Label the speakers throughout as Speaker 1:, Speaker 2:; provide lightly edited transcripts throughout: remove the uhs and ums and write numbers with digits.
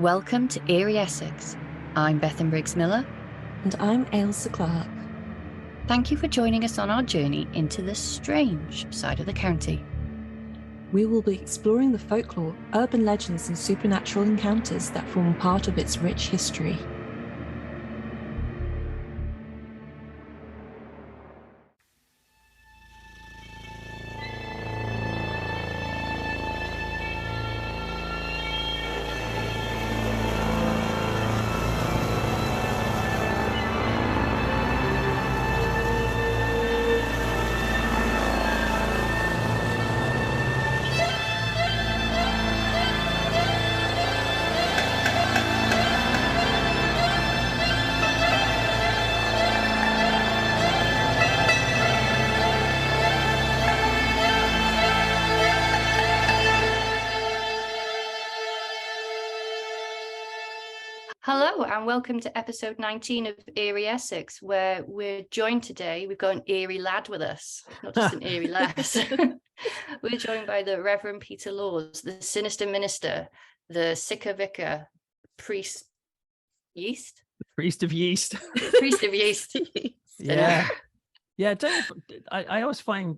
Speaker 1: Welcome to Eerie, Essex. I'm Bethan Briggs-Miller.
Speaker 2: And I'm Ailsa Clark.
Speaker 1: Thank you for joining us on our journey into the strange side of the county.
Speaker 2: We will be exploring the folklore, urban legends and supernatural encounters that form part of its rich history.
Speaker 1: Hello and welcome to episode 19 of Eerie, Essex, where we're joined today. We've got an eerie lad with us, not just an eerie lass. We're joined by the Reverend Peter Laws, the sinister minister, the sicker vicar, priest yeast?
Speaker 3: Priest of yeast.
Speaker 1: Priest of yeast.
Speaker 3: Yeah. Yeah, I always find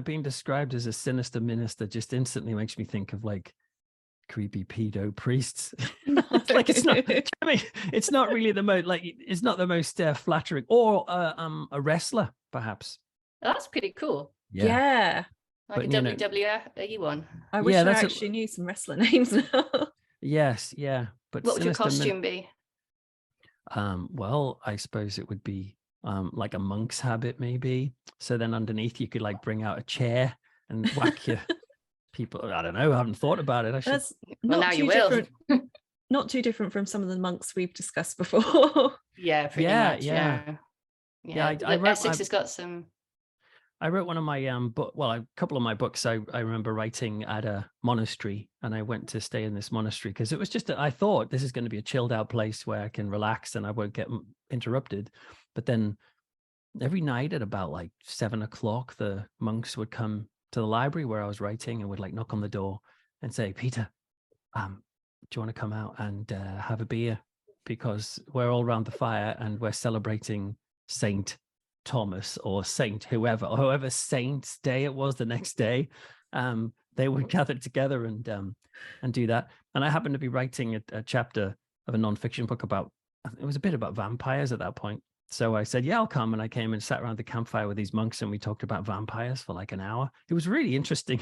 Speaker 3: being described as a sinister minister just instantly makes me think of creepy pedo priests. It's not. I mean, it's not really the most it's not the most flattering. Or a wrestler, perhaps.
Speaker 1: That's pretty cool.
Speaker 2: Yeah.
Speaker 1: Like a WWE one.
Speaker 2: I wish I actually knew some wrestler names now.
Speaker 3: Yes, yeah. But
Speaker 1: what would your costume be?
Speaker 3: Well, I suppose it would be like a monk's habit, maybe. So then underneath you could bring out a chair and whack your people. I don't know. I haven't thought about it.
Speaker 2: That's
Speaker 1: now you will.
Speaker 2: Not too different from some of the monks we've discussed before.
Speaker 1: Yeah, pretty much. Yeah. Essex has got some.
Speaker 3: I wrote one of my a couple of my books. I remember writing at a monastery, and I went to stay in this monastery because it was just I thought this is going to be a chilled out place where I can relax and I won't get interrupted. But then every night at about 7 o'clock, the monks would come to the library where I was writing and would knock on the door and say, "Peter, do you want to come out and have a beer? Because we're all around the fire and we're celebrating Saint Thomas or Saint whoever Saint's day it was the next day." They would gather together and do that. And I happened to be writing a chapter of a nonfiction book it was a bit about vampires at that point. So I said, yeah, I'll come. And I came and sat around the campfire with these monks and we talked about vampires for an hour. It was really interesting.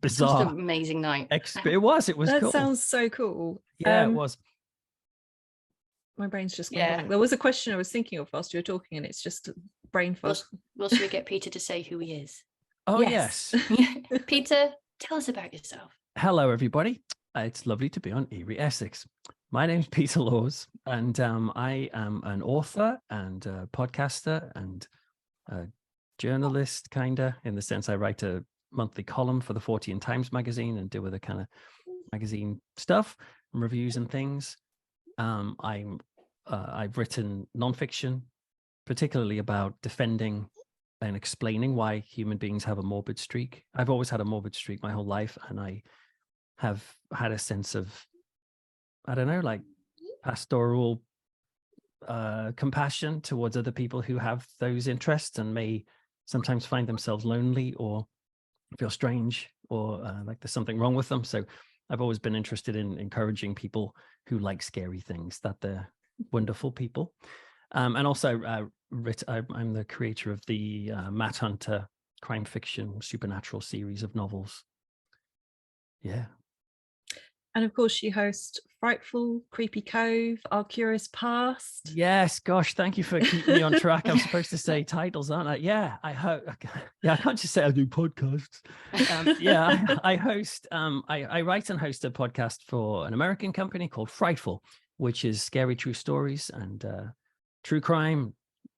Speaker 3: Bizarre.
Speaker 1: Just an amazing night.
Speaker 3: It was
Speaker 2: that
Speaker 3: cool.
Speaker 2: Sounds so cool.
Speaker 3: Yeah, it was.
Speaker 2: My brain's just gone blank. There was a question I was thinking of whilst you were talking and it's just brain fog.
Speaker 1: Well, should we get Peter to say who he is?
Speaker 3: Oh, yes.
Speaker 1: Peter, tell us about yourself.
Speaker 3: Hello, everybody. It's lovely to be on Eerie, Essex. My name's Peter Laws, and I am an author and a podcaster and a journalist, in the sense I write a monthly column for the 40 Times magazine and deal with the kind of magazine stuff and reviews and things. I've written nonfiction, particularly about defending and explaining why human beings have a morbid streak. I've always had a morbid streak my whole life, and I have had a sense of, I don't know, pastoral compassion towards other people who have those interests and may sometimes find themselves lonely or feel strange or there's something wrong with them. So I've always been interested in encouraging people who like scary things, that they're wonderful people. And also, I'm the creator of the Matt Hunter crime fiction supernatural series of novels. Yeah.
Speaker 2: And of course, you host Frightful, Creepy Cove, Our Curious Past.
Speaker 3: Yes, gosh, thank you for keeping me on track. I'm supposed to say titles, aren't I? Yeah, I hope. Yeah, I can't just say I do podcasts. I host. I write and host a podcast for an American company called Frightful, which is scary true stories and true crime,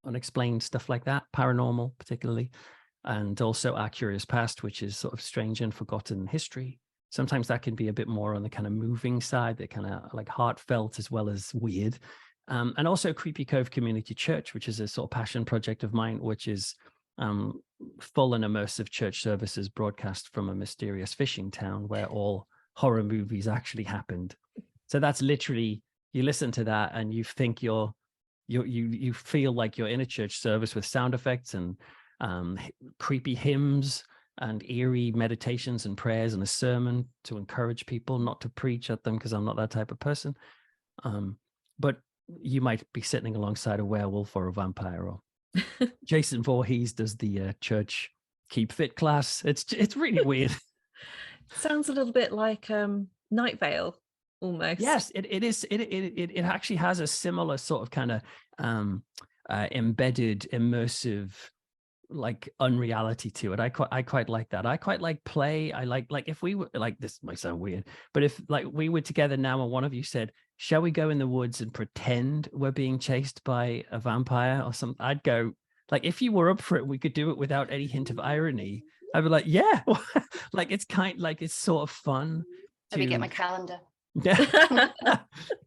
Speaker 3: unexplained stuff like that, paranormal particularly, and also Our Curious Past, which is sort of strange and forgotten history. Sometimes that can be a bit more on the kind of moving side, that kind of heartfelt as well as weird. And also Creepy Cove Community Church, which is a sort of passion project of mine, which is full and immersive church services broadcast from a mysterious fishing town where all horror movies actually happened. So that's literally, you listen to that and you think you feel like you're in a church service with sound effects and creepy hymns and eerie meditations and prayers and a sermon to encourage people, not to preach at them because I'm not that type of person. But you might be sitting alongside a werewolf or a vampire, or Jason Voorhees does the church keep fit class. It's really weird.
Speaker 2: Sounds a little bit like Night Vale almost.
Speaker 3: Yes, it is. It actually has a similar sort of kind of embedded, immersive, like unreality to it. I quite like that. I quite like play. I like if we were like, this might sound weird, but if like we were together now and one of you said, shall we go in the woods and pretend we're being chased by a vampire or something, I'd go, like, if you were up for it, we could do it without any hint of irony. I'd be like, yeah. Like it's it's sort of fun.
Speaker 1: Let me get my calendar.
Speaker 3: Yeah.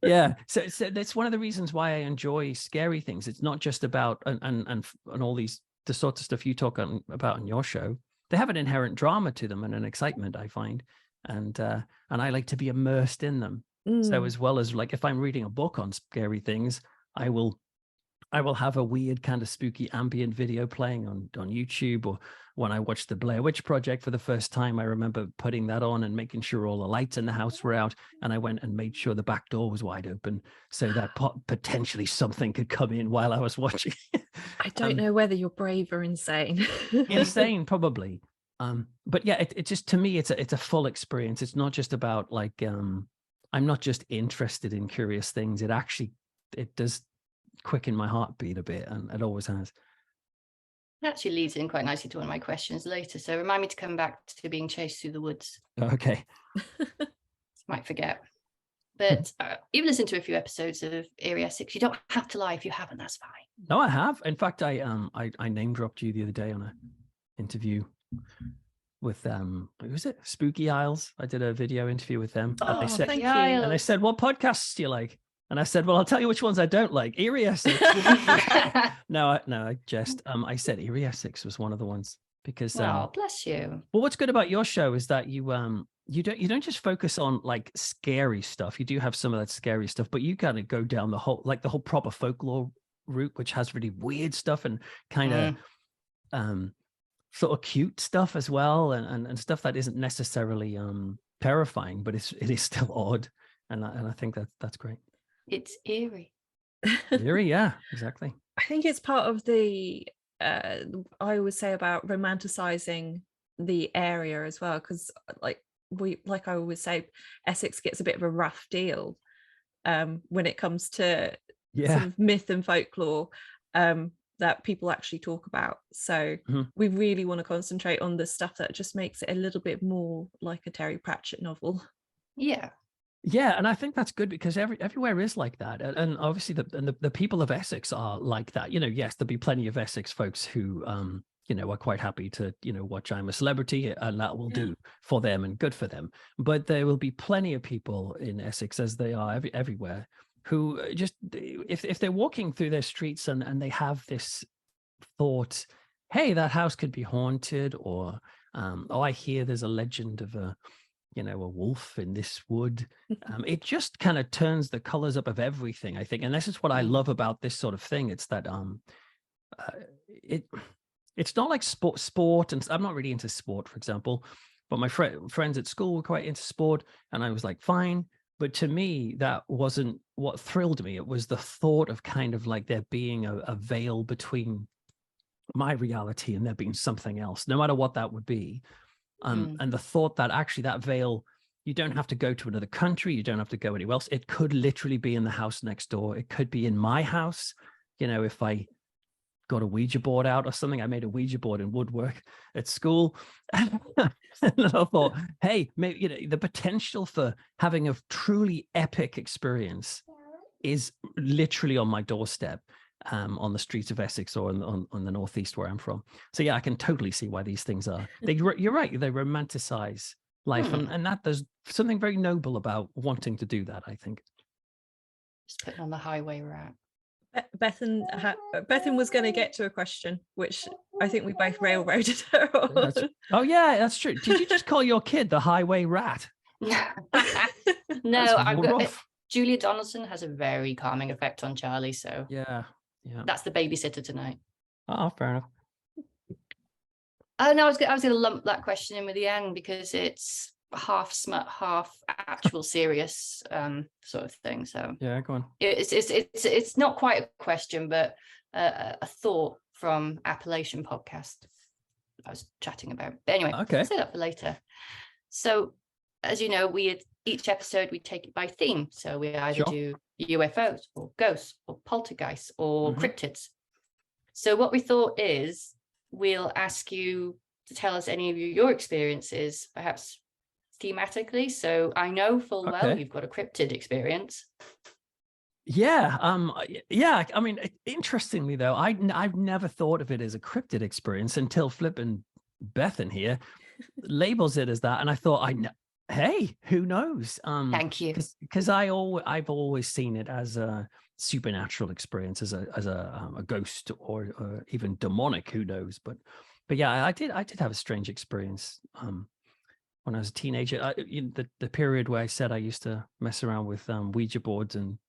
Speaker 3: Yeah. So that's one of the reasons why I enjoy scary things. It's not just about and all these the sorts of stuff you talk about on your show. They have an inherent drama to them and an excitement, I find, and I like to be immersed in them. So as well as like if I'm reading a book on scary things, I will have a weird kind of spooky ambient video playing on YouTube. Or when I watched the Blair Witch Project for the first time, I remember putting that on and making sure all the lights in the house were out. And I went and made sure the back door was wide open so that potentially something could come in while I was watching.
Speaker 2: I don't know whether you're brave or insane.
Speaker 3: Insane, probably. But yeah, it just, to me, it's a full experience. It's not just about like, I'm not just interested in curious things. It does quicken my heartbeat a bit, and it always has.
Speaker 1: It actually leads in quite nicely to one of my questions later, so remind me to come back to being chased through the woods.
Speaker 3: Okay.
Speaker 1: Might forget, but you've listened to a few episodes of Eerie Essex. You don't have to lie if you haven't. That's fine.
Speaker 3: No, I have. In fact, I name dropped you the other day on an interview with who was it? Spooky Isles. I did a video interview with them.
Speaker 2: Oh,
Speaker 3: and they said,
Speaker 2: thank you.
Speaker 3: And they said, what podcasts do you like? And I said, well, I'll tell you which ones I don't like. Eerie Essex. No, I jest. I said Eerie Essex was one of the ones because.
Speaker 1: Oh, bless you.
Speaker 3: Well, what's good about your show is that you don't just focus on like scary stuff. You do have some of that scary stuff, but you kind of go down the whole proper folklore route, which has really weird stuff and kind of sort of cute stuff as well, and stuff that isn't necessarily terrifying, but it is still odd, and I think that's great.
Speaker 1: It's eerie.
Speaker 3: Eerie, yeah, exactly.
Speaker 2: I think it's part of the I always say about romanticizing the area as well, because like I always say, Essex gets a bit of a rough deal when it comes to sort of myth and folklore that people actually talk about. So we really want to concentrate on the stuff that just makes it a little bit more like a Terry Pratchett novel.
Speaker 3: Yeah, and I think that's good because everywhere is like that, and obviously the people of Essex are like that. You know, yes, there'll be plenty of Essex folks who are quite happy to watch I'm a Celebrity, and that will do for them and good for them. But there will be plenty of people in Essex, as they are everywhere, who just if they're walking through their streets and they have this thought, hey, that house could be haunted, or I hear there's a legend of a wolf in this wood. It just kind of turns the colors up of everything, I think. And this is what I love about this sort of thing. It's that it's not like sport, and I'm not really into sport, for example, but my friends at school were quite into sport, and I was like, fine. But to me, that wasn't what thrilled me. It was the thought of kind of like there being a veil between my reality and there being something else, no matter what that would be. And the thought that actually that veil, you don't have to go to another country. You don't have to go anywhere else. It could literally be in the house next door. It could be in my house. If I got a Ouija board out or something, I made a Ouija board in woodwork at school. And I thought, hey, maybe, the potential for having a truly epic experience is literally on my doorstep. On the streets of Essex or on the northeast where I'm from. So yeah, I can totally see why these things are. You're right. They romanticize life, and that there's something very noble about wanting to do that, I think.
Speaker 1: Just putting on the highway rat.
Speaker 2: Bethan was going to get to a question, which I think we both railroaded her on.
Speaker 3: Oh yeah, that's true. Did you just call your kid the highway rat?
Speaker 1: No, Julia Donaldson has a very calming effect on Charlie. So
Speaker 3: Yeah.
Speaker 1: that's the babysitter tonight.
Speaker 3: Oh, fair enough.
Speaker 1: Oh no, I was going to lump that question in with the end because it's half smut, half actual serious sort of thing. So
Speaker 3: Yeah, go on.
Speaker 1: It's not quite a question, but a thought from Appalachian podcast I was chatting about. But anyway,
Speaker 3: Okay.
Speaker 1: I'll say that for later. So, as you know, each episode we take it by theme. So we either do UFOs or ghosts or poltergeists or cryptids. So what we thought is we'll ask you to tell us any of your experiences, perhaps thematically. So I know full well you've got a cryptid experience.
Speaker 3: Yeah. I mean, interestingly though, I've never thought of it as a cryptid experience until flipping Beth in here labels it as that, and I thought, hey, who knows?
Speaker 1: Thank you.
Speaker 3: Because I've always seen it as a supernatural experience, as a ghost or even demonic. Who knows? But yeah, I did have a strange experience when I was a teenager. The period where I said I used to mess around with Ouija boards and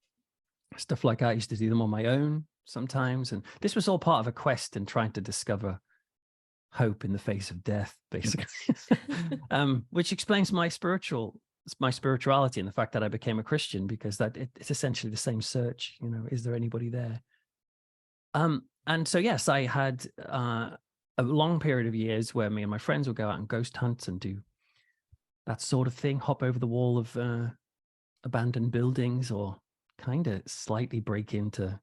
Speaker 3: stuff like that. I used to do them on my own sometimes, and this was all part of a quest in trying to discover hope in the face of death, basically. Which explains my spirituality and the fact that I became a Christian, because it's essentially the same search. Is there anybody there? And so yes, I had a long period of years where me and my friends would go out and ghost hunt and do that sort of thing, hop over the wall of abandoned buildings, or kind of slightly break into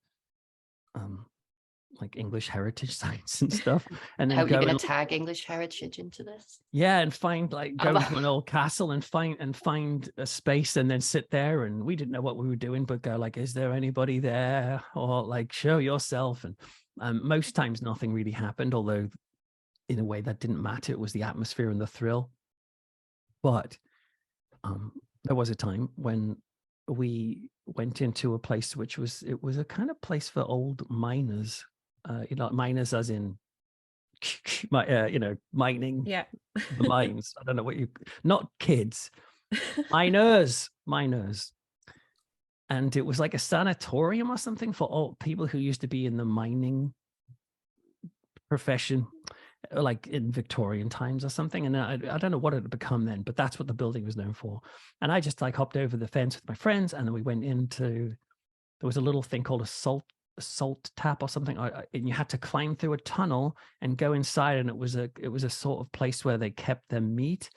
Speaker 3: like English heritage sites and stuff. And then
Speaker 1: I hope you're going to tag English heritage into this.
Speaker 3: Yeah, and find go to an old castle and find a space and then sit there. And we didn't know what we were doing, but go like, is there anybody there? Or like, show yourself. And most times nothing really happened, although in a way that didn't matter. It was the atmosphere and the thrill. But there was a time when we went into a place which was a kind of place for old miners. Miners as in mining.
Speaker 2: Yeah.
Speaker 3: The mines. I don't know not kids, miners. And it was like a sanatorium or something for all people who used to be in the mining profession, like in Victorian times or something. And I don't know what it had become then, but that's what the building was known for. And I just hopped over the fence with my friends, and then we went there was a little thing called a salt tap or something, and you had to climb through a tunnel and go inside, and it was a sort of place where they kept their meat.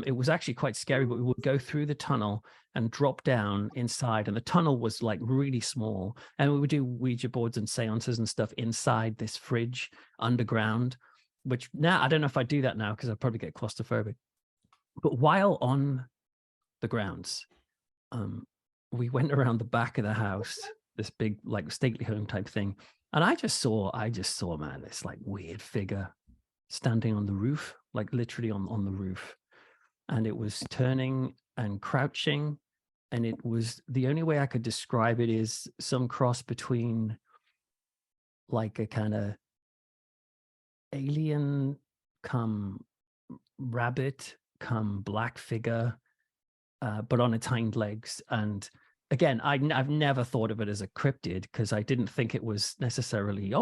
Speaker 3: It was actually quite scary, but we would go through the tunnel and drop down inside, and the tunnel was like really small, and we would do Ouija boards and seances and stuff inside this fridge underground, which now I don't know if I do that now because I'd probably get claustrophobic. But while on the grounds, we went around the back of the house, this big like stately home type thing, and I just saw man, this like weird figure standing on the roof, like literally on the roof, and it was turning and crouching, and it was, the only way I could describe it is some cross between like a kind of alien come rabbit come black figure, but on its hind legs. And again, I've never thought of it as a cryptid because I didn't think it was necessarily,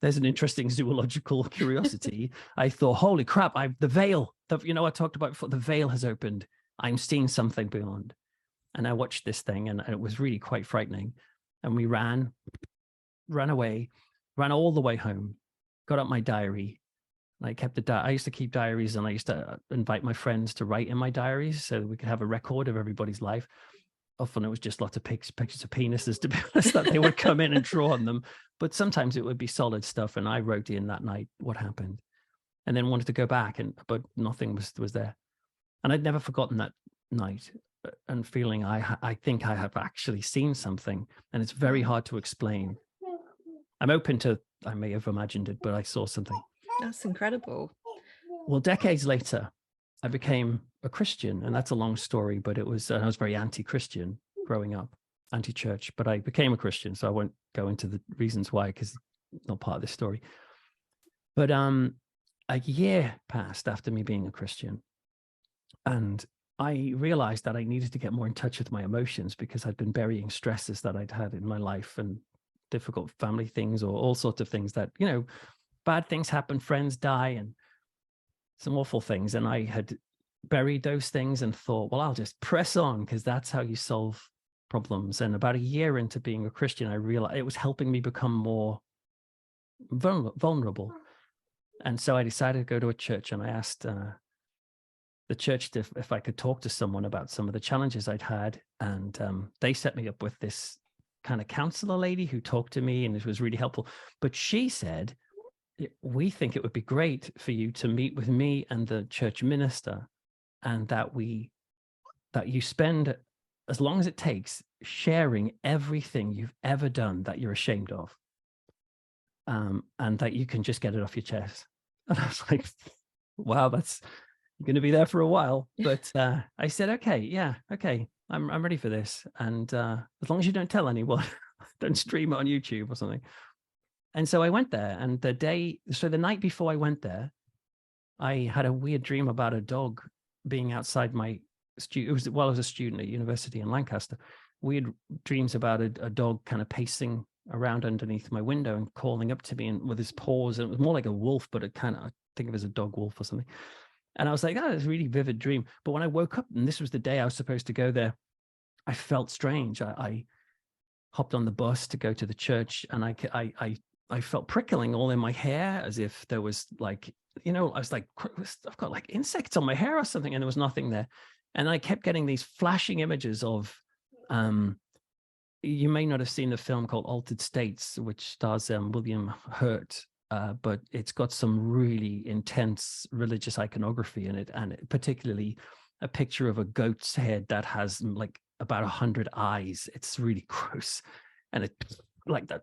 Speaker 3: there's an interesting zoological curiosity. I thought, holy crap, the veil, I talked about before, the veil has opened. I'm seeing something beyond. And I watched this thing, and it was really quite frightening. And we ran away, ran all the way home, got out my diary. I kept I used to keep diaries, and I used to invite my friends to write in my diaries so that we could have a record of everybody's life. Often it was just lots of pictures of penises, to be honest, that they would come in and draw on them. But sometimes it would be solid stuff. And I wrote in that night what happened, and then wanted to go back, but nothing was there. And I'd never forgotten that night, and feeling I think I have actually seen something, and it's very hard to explain. I'm open to, I may have imagined it, but I saw something.
Speaker 2: That's incredible.
Speaker 3: Well, decades later, I became a Christian, and that's a long story, but I was very anti-Christian growing up, anti-church, but I became a Christian. So I won't go into the reasons why, because it's not part of this story. But a year passed after me being a Christian, and I realized that I needed to get more in touch with my emotions because I'd been burying stresses that I'd had in my life and difficult family things or all sorts of things that, bad things happen, friends die and some awful things. And I had buried those things and thought, well, I'll just press on because that's how you solve problems. And about a year into being a Christian, I realized it was helping me become more vulnerable. And so I decided to go to a church, and I asked the church if I could talk to someone about some of the challenges I'd had. And they set me up with this kind of counselor lady who talked to me, and it was really helpful. But she said, we think it would be great for you to meet with me and the church minister, and that you spend as long as it takes sharing everything you've ever done that you're ashamed of, and that you can just get it off your chest. And I was like, wow, that's going to be there for a while. But I said, okay, I'm ready for this. And as long as you don't tell anyone, don't stream it on YouTube or something. And so I went there, and the night before I went there, I had a weird dream about a dog being outside my I was a student at university in Lancaster. Weird dreams about a dog kind of pacing around underneath my window and calling up to me and with his paws. And it was more like a wolf, but I think of it as a dog wolf or something. And I was like, oh, it's a really vivid dream. But when I woke up, and this was the day I was supposed to go there, I felt strange. I hopped on the bus to go to the church, and I felt prickling all in my hair, as if there was like, I was like, I've got like insects on my hair or something, and there was nothing there. And I kept getting these flashing images of, you may not have seen the film called Altered States, which stars William Hurt, but it's got some really intense religious iconography in it, and particularly a picture of a goat's head that has like about 100 eyes. It's really gross. And it like that,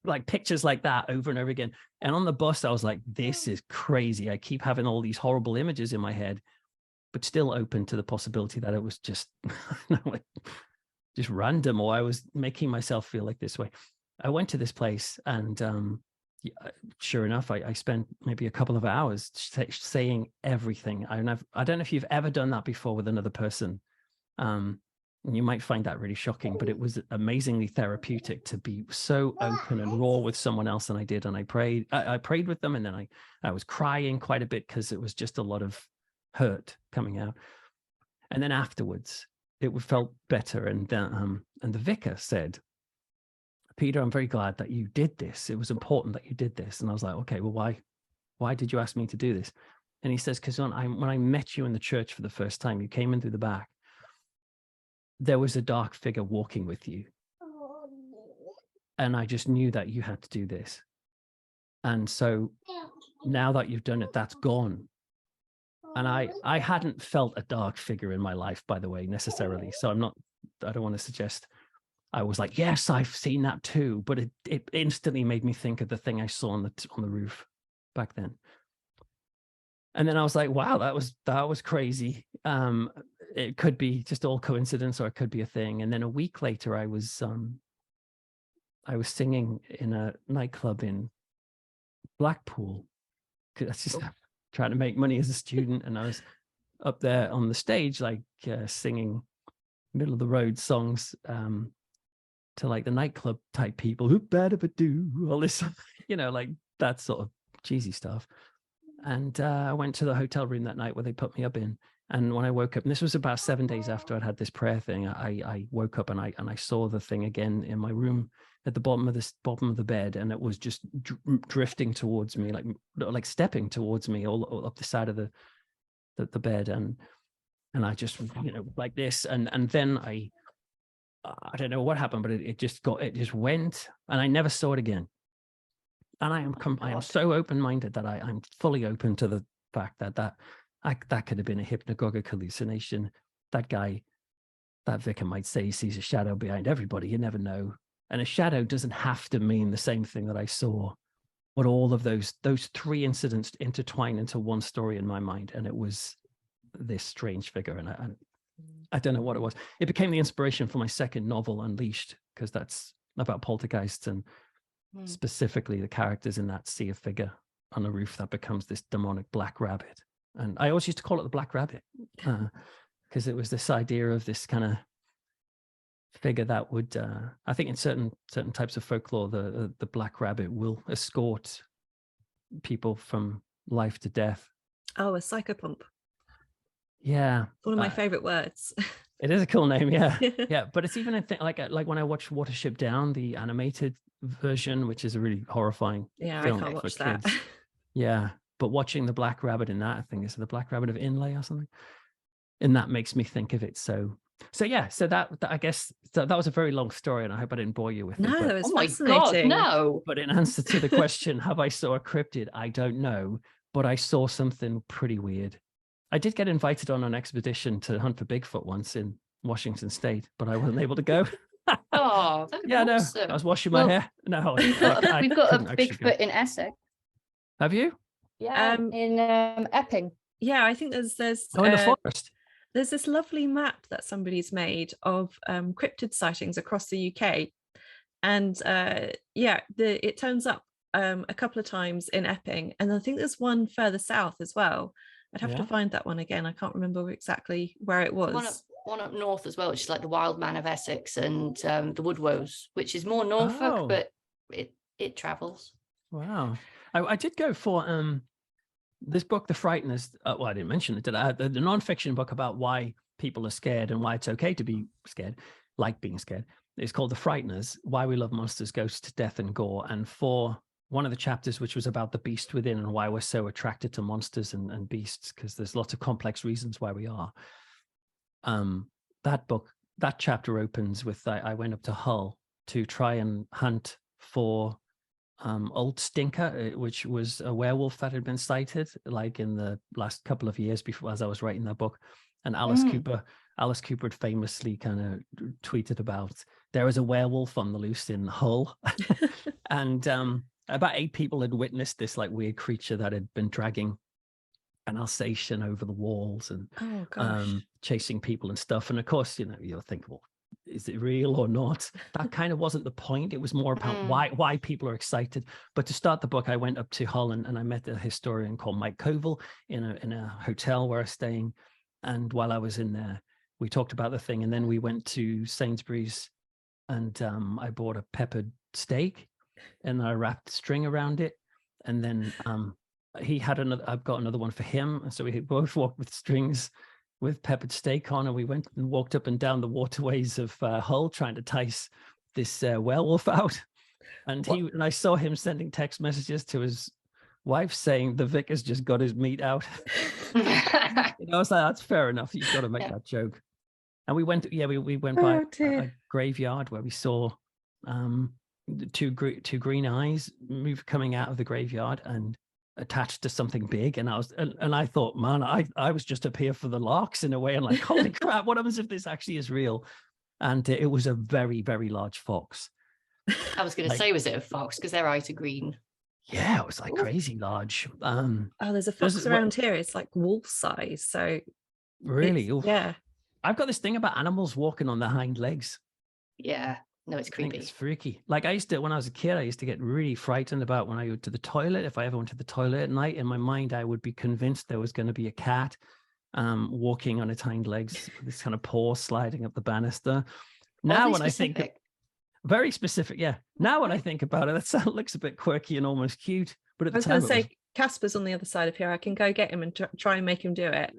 Speaker 3: like pictures like that over and over again. And on the bus, I was like, this is crazy. I keep having all these horrible images in my head, but still open to the possibility that it was just, just random, or I was making myself feel like this way. I went to this place, and sure enough, I spent maybe a couple of hours saying everything. I don't know if you've ever done that before with another person. You might find that really shocking, but it was amazingly therapeutic to be so open and raw with someone else. And I did, and I prayed with them, and then I was crying quite a bit because it was just a lot of hurt coming out. And then afterwards, it felt better. And the vicar said, Peter, I'm very glad that you did this. It was important that you did this. And I was like, okay, well, why did you ask me to do this? And he says, because when I met you in the church for the first time, you came in through the back. There was a dark figure walking with you. And I just knew that you had to do this. And so now that you've done it, that's gone. And I hadn't felt a dark figure in my life, by the way, necessarily. So I don't want to suggest I was like, yes, I've seen that too. But it instantly made me think of the thing I saw on the roof back then. And then I was like, wow, that was crazy. It could be just all coincidence, or it could be a thing. And then a week later, I was singing in a nightclub in Blackpool. That's just trying to make money as a student. And I was up there on the stage, like singing middle of the road songs to like the nightclub type people who better but do all this, like that sort of cheesy stuff. And I went to the hotel room that night where they put me up in. And when I woke up, and this was about 7 days after I'd had this prayer thing, I woke up and I saw the thing again in my room at the bottom of the bed, and it was just drifting towards me, like stepping towards me all up the side of the bed, and I just like this, and then I don't know what happened, but it just went, and I never saw it again. And I am so open-minded that I'm fully open to the fact that could have been a hypnagogic hallucination. That vicar might say he sees a shadow behind everybody. You never know. And a shadow doesn't have to mean the same thing that I saw. But all of those three incidents intertwine into one story in my mind. And it was this strange figure. And I don't know what it was. It became the inspiration for my second novel, Unleashed, because that's about poltergeists and specifically the characters in that sea of figure on a roof that becomes this demonic black rabbit. And I always used to call it the Black Rabbit. because it was this idea of this kind of figure that would, I think in certain types of folklore, the black rabbit will escort people from life to death.
Speaker 2: Oh, a psychopomp.
Speaker 3: Yeah,
Speaker 2: One of my favorite words.
Speaker 3: it is a cool name. Yeah, yeah. But it's even a thing like when I watched Watership Down, the animated version, which is a really horrifying
Speaker 2: Yeah,
Speaker 3: film
Speaker 2: I can't
Speaker 3: for
Speaker 2: watch
Speaker 3: kids.
Speaker 2: that.
Speaker 3: Yeah, but watching the black rabbit in that, I think it's the black rabbit of Inlay or something, and that makes me think of it. So yeah. So that I guess that was a very long story, and I hope I didn't bore you with it.
Speaker 2: No,
Speaker 3: But,
Speaker 2: that was
Speaker 1: Oh my
Speaker 2: fascinating.
Speaker 1: God, no.
Speaker 3: but in answer to the question, have I saw a cryptid? I don't know, but I saw something pretty weird. I did get invited on an expedition to hunt for Bigfoot once in Washington State, but I wasn't able to go.
Speaker 1: Oh, that'd be
Speaker 3: Yeah,
Speaker 1: awesome.
Speaker 3: no, I was washing my hair. No,
Speaker 1: We've got a
Speaker 3: couldn't actually go.
Speaker 1: Bigfoot in Essex.
Speaker 3: Have you?
Speaker 1: Yeah, in Epping.
Speaker 2: Yeah, I think there's
Speaker 3: in the forest.
Speaker 2: There's this lovely map that somebody's made of cryptid sightings across the UK, and it turns up a couple of times in Epping, and I think there's one further south as well. I'd have to find that one again. I can't remember exactly where it was.
Speaker 1: One up north as well, which is like the Wild Man of Essex and the Woodwoes, which is more Norfolk, but it travels.
Speaker 3: Wow. I did go for this book, The Frighteners. Well, I didn't mention it, did I? The nonfiction book about why people are scared and why it's okay to be scared, like being scared. It's called The Frighteners, Why We Love Monsters, Ghosts, Death and Gore. And for one of the chapters, which was about the beast within and why we're so attracted to monsters and beasts, because there's lots of complex reasons why we are. That chapter opens with, I went up to Hull to try and hunt for Old Stinker, which was a werewolf that had been sighted like in the last couple of years before, as I was writing that book. And Alice Cooper had famously kind of tweeted about, there was a werewolf on the loose in Hull. And about 8 people had witnessed this like weird creature that had been dragging an Alsatian over the walls and chasing people and stuff. And of course, you'll think, well, is it real or not? That kind of wasn't the point. It was more about why people are excited. But to start the book, I went up to Hull and I met a historian called Mike Cove in a hotel where I was staying. And while I was in there, we talked about the thing. And then we went to Sainsbury's and I bought a peppered steak and I wrapped string around it. And then he had another, I've got another one for him. And so we both walked with strings with peppered steak on, and we went and walked up and down the waterways of Hull trying to tice this werewolf out. And I saw him sending text messages to his wife saying the vicar's just got his meat out. I was like, that's fair enough. You've got to make that joke. And we went, we went by a graveyard where we saw two green eyes coming out of the graveyard and attached to something big. And I thought, man, I was just up here for the larks in a way. And like, holy crap, what happens if this actually is real? And it was a very, very large fox.
Speaker 1: I was going to say, was it a fox? Because their eyes are green.
Speaker 3: Yeah, it was like crazy large.
Speaker 2: There's a fox around here. It's like wolf size. So
Speaker 3: really?
Speaker 2: Yeah.
Speaker 3: I've got this thing about animals walking on their hind legs.
Speaker 1: Yeah. No, it's creepy.
Speaker 3: It's freaky. Like when I was a kid, I used to get really frightened about when I go to the toilet. If I ever went to the toilet at night, in my mind, I would be convinced there was going to be a cat walking on its hind legs, with this kind of paw sliding up the banister. Now, when I think, very specific, yeah. Now, when I think about it, that looks a bit quirky and almost cute. But at the time, I was going to say,
Speaker 2: Casper's on the other side of here. I can go get him and try and make him do it.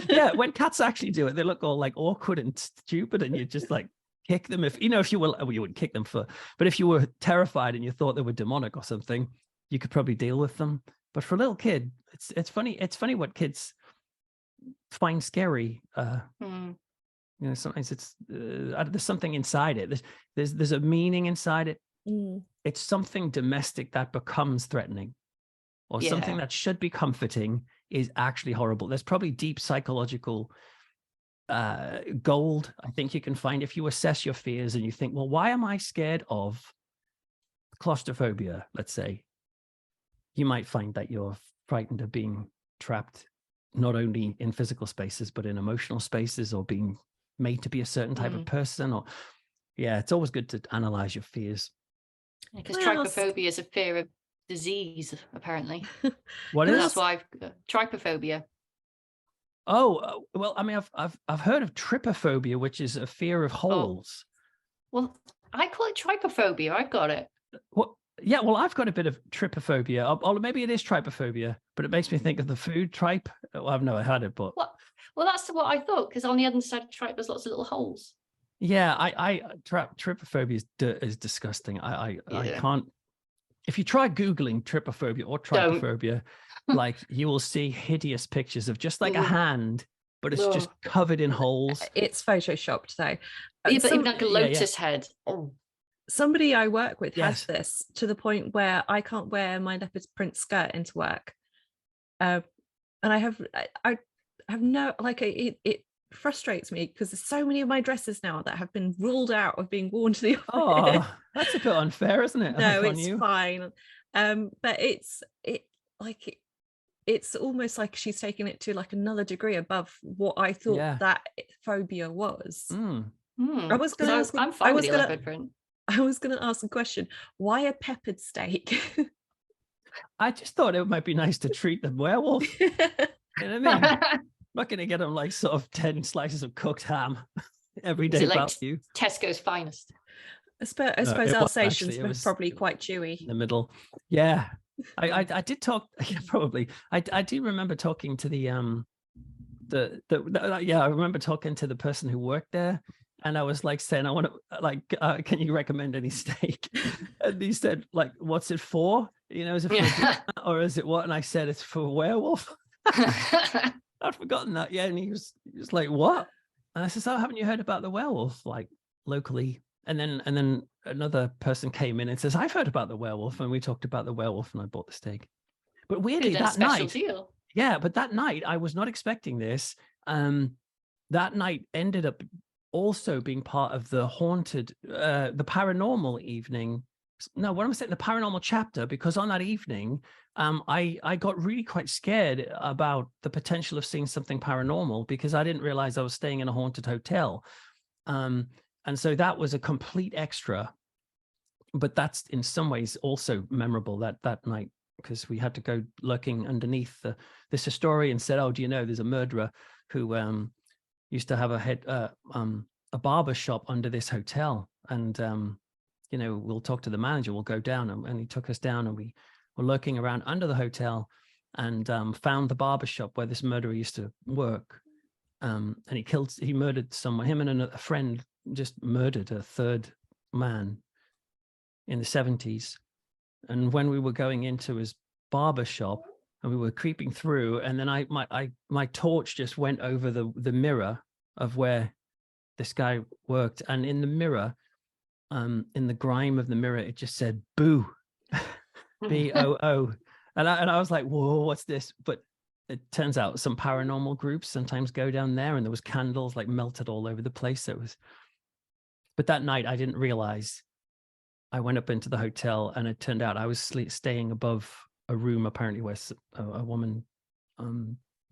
Speaker 3: Yeah, when cats actually do it, they look all like awkward and stupid, and you just like kick them if you were, well, you wouldn't kick them but if you were terrified and you thought they were demonic or something, you could probably deal with them. But for a little kid, it's funny what kids find scary. Sometimes it's there's something inside it. There's a meaning inside it. It's something domestic that becomes threatening, or something that should be comforting is actually horrible. There's probably deep psychological gold I think you can find if you assess your fears and you think, well, why am I scared of claustrophobia? Let's say you might find that you're frightened of being trapped not only in physical spaces but in emotional spaces, or being made to be a certain type of person. Or it's always good to analyze your fears,
Speaker 1: because trypophobia is a fear of disease, apparently.
Speaker 3: What is
Speaker 1: that's why trypophobia.
Speaker 3: Well, I mean, I've heard of trypophobia, which is a fear of holes.
Speaker 1: Well, I call it trypophobia. I've got it.
Speaker 3: Well, yeah, well, I've got a bit of trypophobia. Or maybe it is trypophobia, but it makes me think of the food tripe. Well, I've never had it, but
Speaker 1: Well, that's what I thought, because on the other side of tripe, there's lots of little holes.
Speaker 3: yeah, trypophobia is disgusting. I can't. If you try Googling trypophobia or trypophobia, like you will see hideous pictures of just like a hand, but it's just covered in holes.
Speaker 2: It's photoshopped though.
Speaker 1: Yeah, but even like a lotus head. Oh.
Speaker 2: Somebody I work with has this, to the point where I can't wear my leopard print skirt into work. And I have no, like, it frustrates me because there's so many of my dresses now that have been ruled out of being worn to the office.
Speaker 3: Oh, that's a bit unfair, isn't it?
Speaker 2: No, it's fine. But it's almost like she's taking it to like another degree above what I thought that phobia was. I was going to ask.
Speaker 1: I'm fine with the leopard print.
Speaker 2: I was going to ask a question. Why a peppered steak?
Speaker 3: I just thought it might be nice to treat the werewolf. You know what I mean? I'm not going to get them like sort of 10 slices of cooked ham every day. Like you,
Speaker 1: Tesco's finest.
Speaker 2: I suppose Alsatians were probably quite chewy
Speaker 3: in the middle. Yeah, I did talk. Yeah, probably. I do remember talking to the I remember talking to the person who worked there. And I was like saying, I want to, like, can you recommend any steak? And he said, like, what's it for? You know, is it for or is it what? And I said, it's for a werewolf. I'd forgotten that. Yeah. And he was like, what? And I said, oh, haven't you heard about the werewolf, like locally? And then another person came in and says, I've heard about the werewolf. And we talked about the werewolf and I bought the steak. But weirdly, that night,
Speaker 1: deal.
Speaker 3: Yeah, but that night I was not expecting this. That night ended up also being part of the haunted, the paranormal evening. No, what am I saying? The paranormal chapter, because on that evening, I got really quite scared about the potential of seeing something paranormal because I didn't realize I was staying in a haunted hotel. And so that was a complete extra, but that's in some ways also memorable that night because we had to go lurking underneath. This historian said, oh, do you know, there's a murderer who used to have a barber shop under this hotel, and you know, we'll talk to the manager, we'll go down, and he took us down, and we were lurking around under the hotel, and found the barber shop where this murderer used to work, and he murdered someone. Him and a friend just murdered a third man in the 70s, and when we were going into his barber shop. And we were creeping through, and then my torch just went over the mirror of where this guy worked, and in the mirror, in the grime of the mirror, it just said "boo," BOO, and I was like, "Whoa, what's this?" But it turns out some paranormal groups sometimes go down there, and there was candles like melted all over the place. But that night I didn't realize. I went up into the hotel, and it turned out I was staying above a room apparently where a woman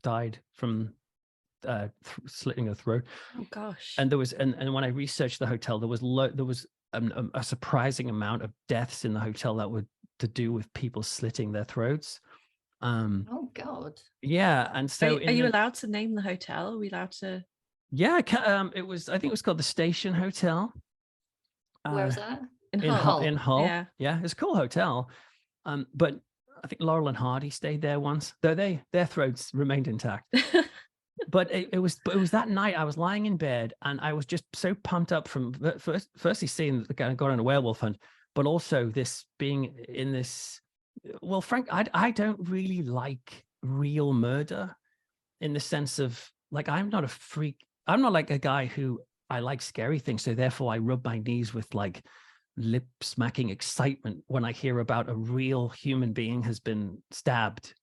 Speaker 3: died from slitting her throat.
Speaker 2: Oh gosh.
Speaker 3: And there was and when I researched the hotel, there was a surprising amount of deaths in the hotel that were to do with people slitting their throats.
Speaker 1: Oh God.
Speaker 3: Yeah, and so
Speaker 2: are you allowed to name the hotel? Are we allowed to?
Speaker 3: Yeah, I think it was called the Station Hotel.
Speaker 1: Where was that?
Speaker 3: In Hull. Yeah, it's a cool hotel. But I think Laurel and Hardy stayed there once, though their throats remained intact. But it was that night I was lying in bed and I was just so pumped up from firstly seeing the guy got on a werewolf hunt, but also this being in this. Well, Frank, I don't really like real murder in the sense of like I'm not a freak. I'm not like a guy who I like scary things, so therefore I rub my knees with like lip smacking excitement when I hear about a real human being has been stabbed.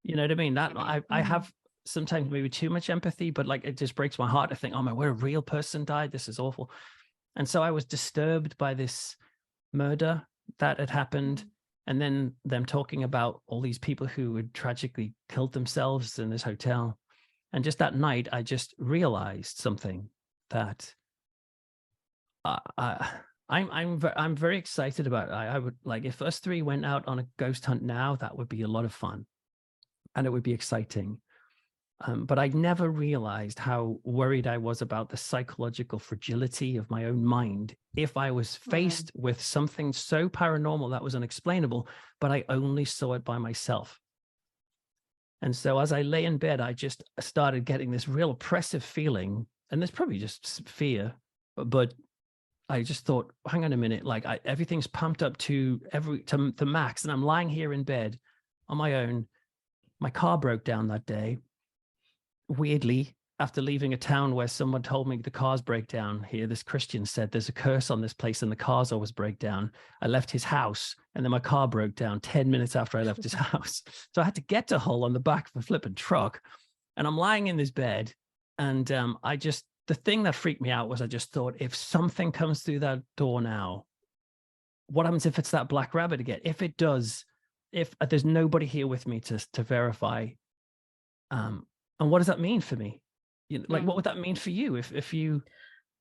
Speaker 3: You know what I mean? That I have sometimes maybe too much empathy, but like it just breaks my heart to think, oh my, where a real person died. This is awful. And so I was disturbed by this murder that had happened. And then them talking about all these people who had tragically killed themselves in this hotel. And just that night, I just realized something that I'm very excited about. I would like if us three went out on a ghost hunt now, that would be a lot of fun, and it would be exciting. But I never realized how worried I was about the psychological fragility of my own mind if I was faced with something so paranormal that was unexplainable, but I only saw it by myself. And so as I lay in bed, I just started getting this real oppressive feeling, and there's probably just fear, but I just thought, hang on a minute, like everything's pumped up to the max, and I'm lying here in bed on my own. My car broke down that day. Weirdly, after leaving a town where someone told me the cars break down here, this Christian said there's a curse on this place and the cars always break down. I left his house and then my car broke down 10 minutes after I left his house. So I had to get to Hull on the back of a flipping truck, and I'm lying in this bed. And the thing that freaked me out was I just thought, if something comes through that door now, what happens if it's that black rabbit again? If it does, if there's nobody here with me to verify, and what does that mean for me? Like, what would that mean for you if you?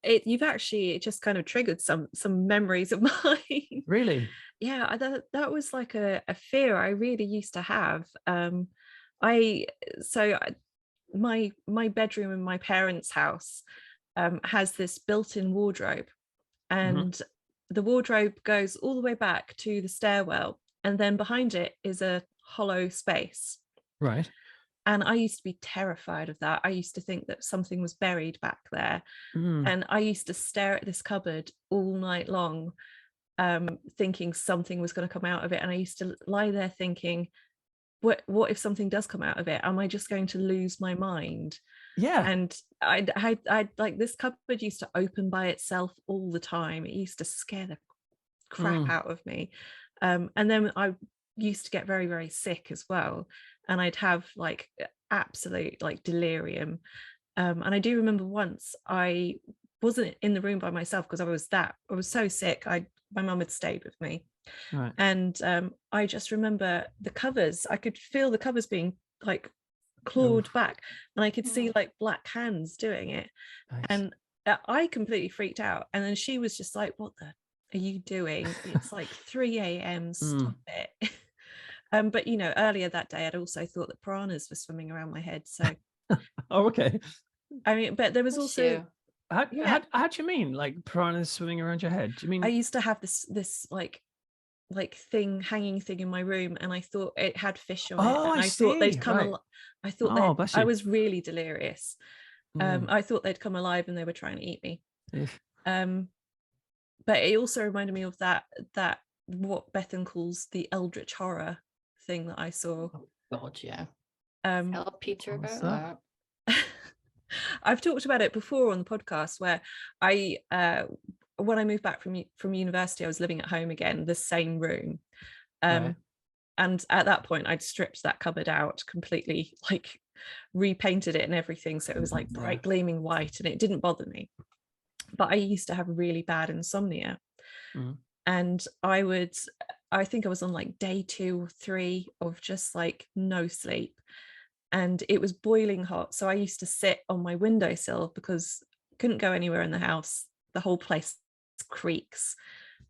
Speaker 2: You've actually just kind of triggered some memories of mine.
Speaker 3: Really?
Speaker 2: Yeah, that was like a fear I really used to have. My bedroom in my parents' house has this built-in wardrobe, and the wardrobe goes all the way back to the stairwell, and then behind it is a hollow space.
Speaker 3: Right.
Speaker 2: And I used to be terrified of that. I used to think that something was buried back there. And I used to stare at this cupboard all night long, thinking something was going to come out of it. And I used to lie there thinking, what if something does come out of it? Am I just going to lose my mind?
Speaker 3: Yeah.
Speaker 2: And I'd like, this cupboard used to open by itself all the time. It used to scare the crap out of me. And then I used to get very, very sick as well. And I'd have like absolute like delirium. And I do remember once I wasn't in the room by myself because I was so sick. My mum had stayed with me.
Speaker 3: Right.
Speaker 2: And I just remember the covers. I could feel the covers being like clawed back, and I could see like black hands doing it.
Speaker 3: Nice.
Speaker 2: And I completely freaked out. And then she was just like, "What the are you doing? It's like 3 a.m. Stop it." But earlier that day I'd also thought that piranhas were swimming around my head. So
Speaker 3: oh, okay.
Speaker 2: I mean, but there was also
Speaker 3: how do you mean, like piranhas swimming around your head? Do you mean?
Speaker 2: I used to have this like hanging thing in my room, and I thought it had fish on it, and I thought they'd come I thought I was really delirious. I thought they'd come alive and they were trying to eat me. But it also reminded me of that what Bethan calls the eldritch horror thing that I saw.
Speaker 1: Oh God, yeah. Tell Peter about that.
Speaker 2: I've talked about it before on the podcast, where I when I moved back from university, I was living at home again, the same room.
Speaker 3: Right.
Speaker 2: And at that point I'd stripped that cupboard out completely, like repainted it and everything, so it was like bright gleaming white, and it didn't bother me. But I used to have really bad insomnia. And I think I was on like day 2 or 3 of just like no sleep, and it was boiling hot. So I used to sit on my windowsill because I couldn't go anywhere in the house. The whole place creaks.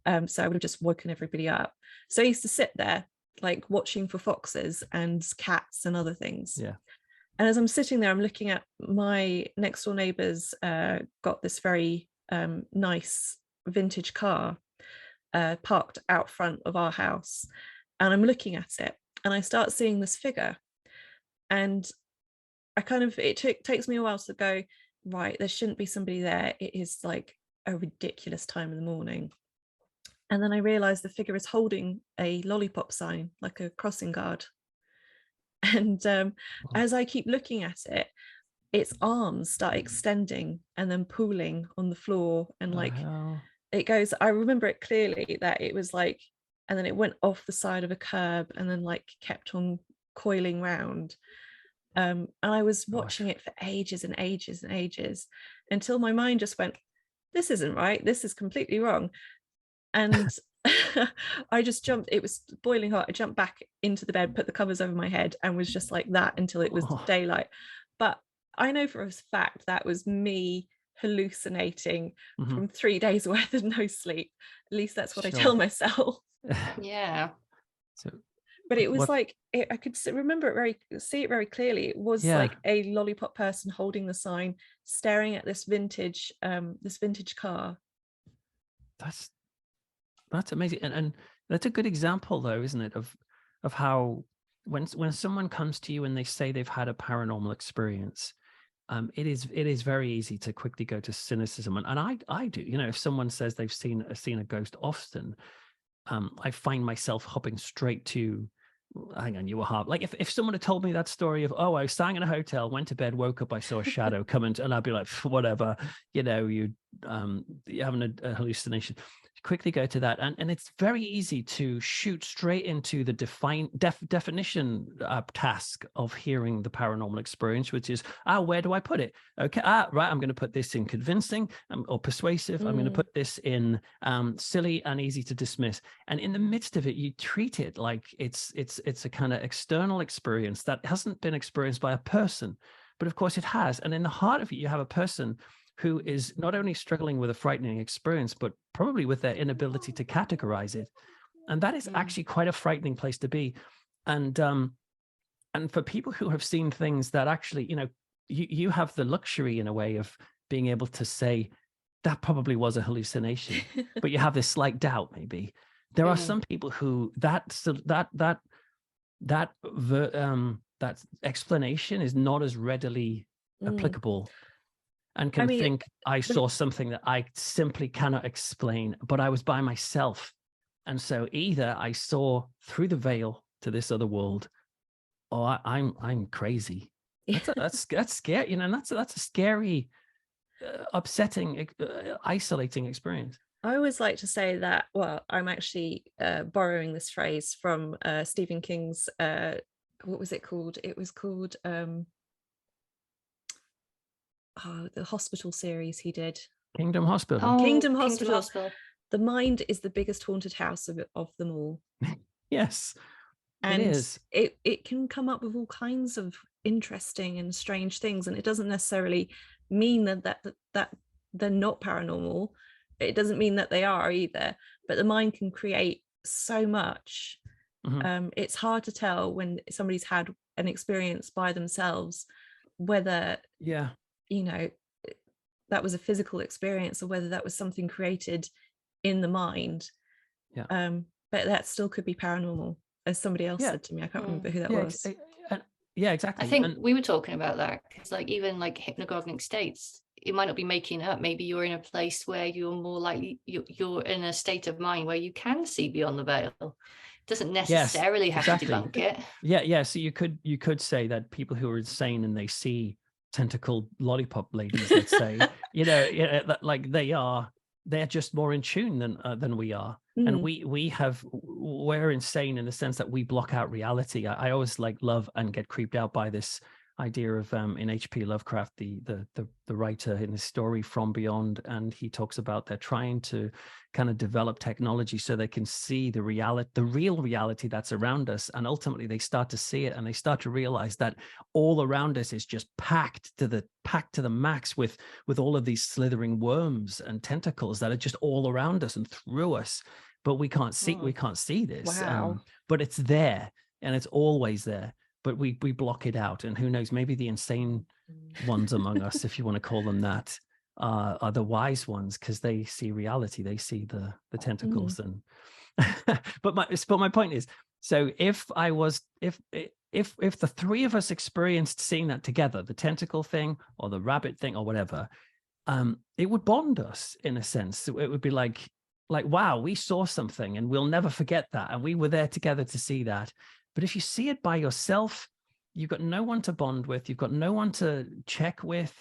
Speaker 2: So I would have just woken everybody up. So I used to sit there like watching for foxes and cats and other things.
Speaker 3: Yeah.
Speaker 2: And as I'm sitting there, I'm looking at my next door neighbours got this very nice vintage car parked out front of our house, and I'm looking at it and I start seeing this figure, and it takes me a while to go, right, there shouldn't be somebody there. It is like a ridiculous time in the morning. And then I realize the figure is holding a lollipop sign, like a crossing guard. And as I keep looking at it, its arms start extending and then pooling on the floor, and like it goes, I remember it clearly that it was like, and then it went off the side of a curb and then like kept on coiling round. And I was watching it for ages and ages and ages, until my mind just went, this isn't right, this is completely wrong. And I just jumped, it was boiling hot, I jumped back into the bed, put the covers over my head, and was just like that until it was daylight. But I know for a fact that was me hallucinating from 3 days worth of no sleep. At least that's what I tell myself.
Speaker 1: Yeah.
Speaker 3: So
Speaker 2: But it was
Speaker 3: What?
Speaker 2: like I could remember it see it very clearly. It was
Speaker 3: Yeah,
Speaker 2: like a lollipop person holding the sign, staring at this vintage car.
Speaker 3: that's amazing, and that's a good example, though, isn't it, of how when someone comes to you and they say they've had a paranormal experience, it is very easy to quickly go to cynicism, and I do. You know, if someone says they've seen a ghost often, I find myself hopping straight to, hang on, you were hard. Like if someone had told me that story of, oh, I was staying in a hotel, went to bed, woke up, I saw a shadow come in, and I'd be like, whatever, you know, you're having a hallucination. Quickly go to that, and it's very easy to shoot straight into the definition task of hearing the paranormal experience, which is, where do I put it? Okay, right, I'm going to put this in convincing or persuasive. I'm going to put this in silly and easy to dismiss. And in the midst of it, you treat it like it's a kind of external experience that hasn't been experienced by a person, but of course it has. And in the heart of it, you have a person who is not only struggling with a frightening experience, but probably with their inability to categorize it. And that is actually quite a frightening place to be. And for people who have seen things that actually, you know, you have the luxury in a way of being able to say that probably was a hallucination, but you have this slight doubt. Maybe there are some people who that explanation is not as readily applicable, and can think, I saw something that I simply cannot explain, but I was by myself. And so either I saw through the veil to this other world, or I'm crazy. That's scary, you know, and that's a scary, upsetting, isolating experience.
Speaker 2: I always like to say that, well, I'm actually borrowing this phrase from Stephen King's, what was it called? It was called the hospital series he did.
Speaker 3: Kingdom Hospital.
Speaker 2: Kingdom Hospital. The mind is the biggest haunted house of them all.
Speaker 3: Yes,
Speaker 2: and
Speaker 3: it is.
Speaker 2: It can come up with all kinds of interesting and strange things, and it doesn't necessarily mean that they're not paranormal. It doesn't mean that they are either, but the mind can create so much. It's hard to tell when somebody's had an experience by themselves whether you know, that was a physical experience or whether that was something created in the mind. But that still could be paranormal, as somebody else said to me. I can't remember who that was.
Speaker 3: Yeah, exactly.
Speaker 1: I think we were talking about that, because like even like hypnagogic states, it might not be making up. Maybe you're in a place where you're more likely, you're in a state of mind where you can see beyond the veil. It doesn't necessarily have to debunk it. Yeah.
Speaker 3: So you could say that people who are insane and they see tentacled lollipop ladies, let's say, like they're just more in tune than we are. And we're insane in the sense that we block out reality. I always love and get creeped out by this idea of in H.P. Lovecraft, the writer, in his story From Beyond, and he talks about they're trying to kind of develop technology so they can see the real reality that's around us, and ultimately they start to see it and they start to realize that all around us is just packed to the max with all of these slithering worms and tentacles that are just all around us and through us, but we can't see this.
Speaker 2: Wow.
Speaker 3: But it's there, and it's always there, but we block it out. And who knows, maybe the insane ones among us, if you want to call them that, are the wise ones, because they see reality, they see the tentacles. And but my point is, so if the three of us experienced seeing that together, the tentacle thing or the rabbit thing or whatever, it would bond us in a sense. It would be like, wow, we saw something and we'll never forget that, and we were there together to see that. But if you see it by yourself, you've got no one to bond with, you've got no one to check with.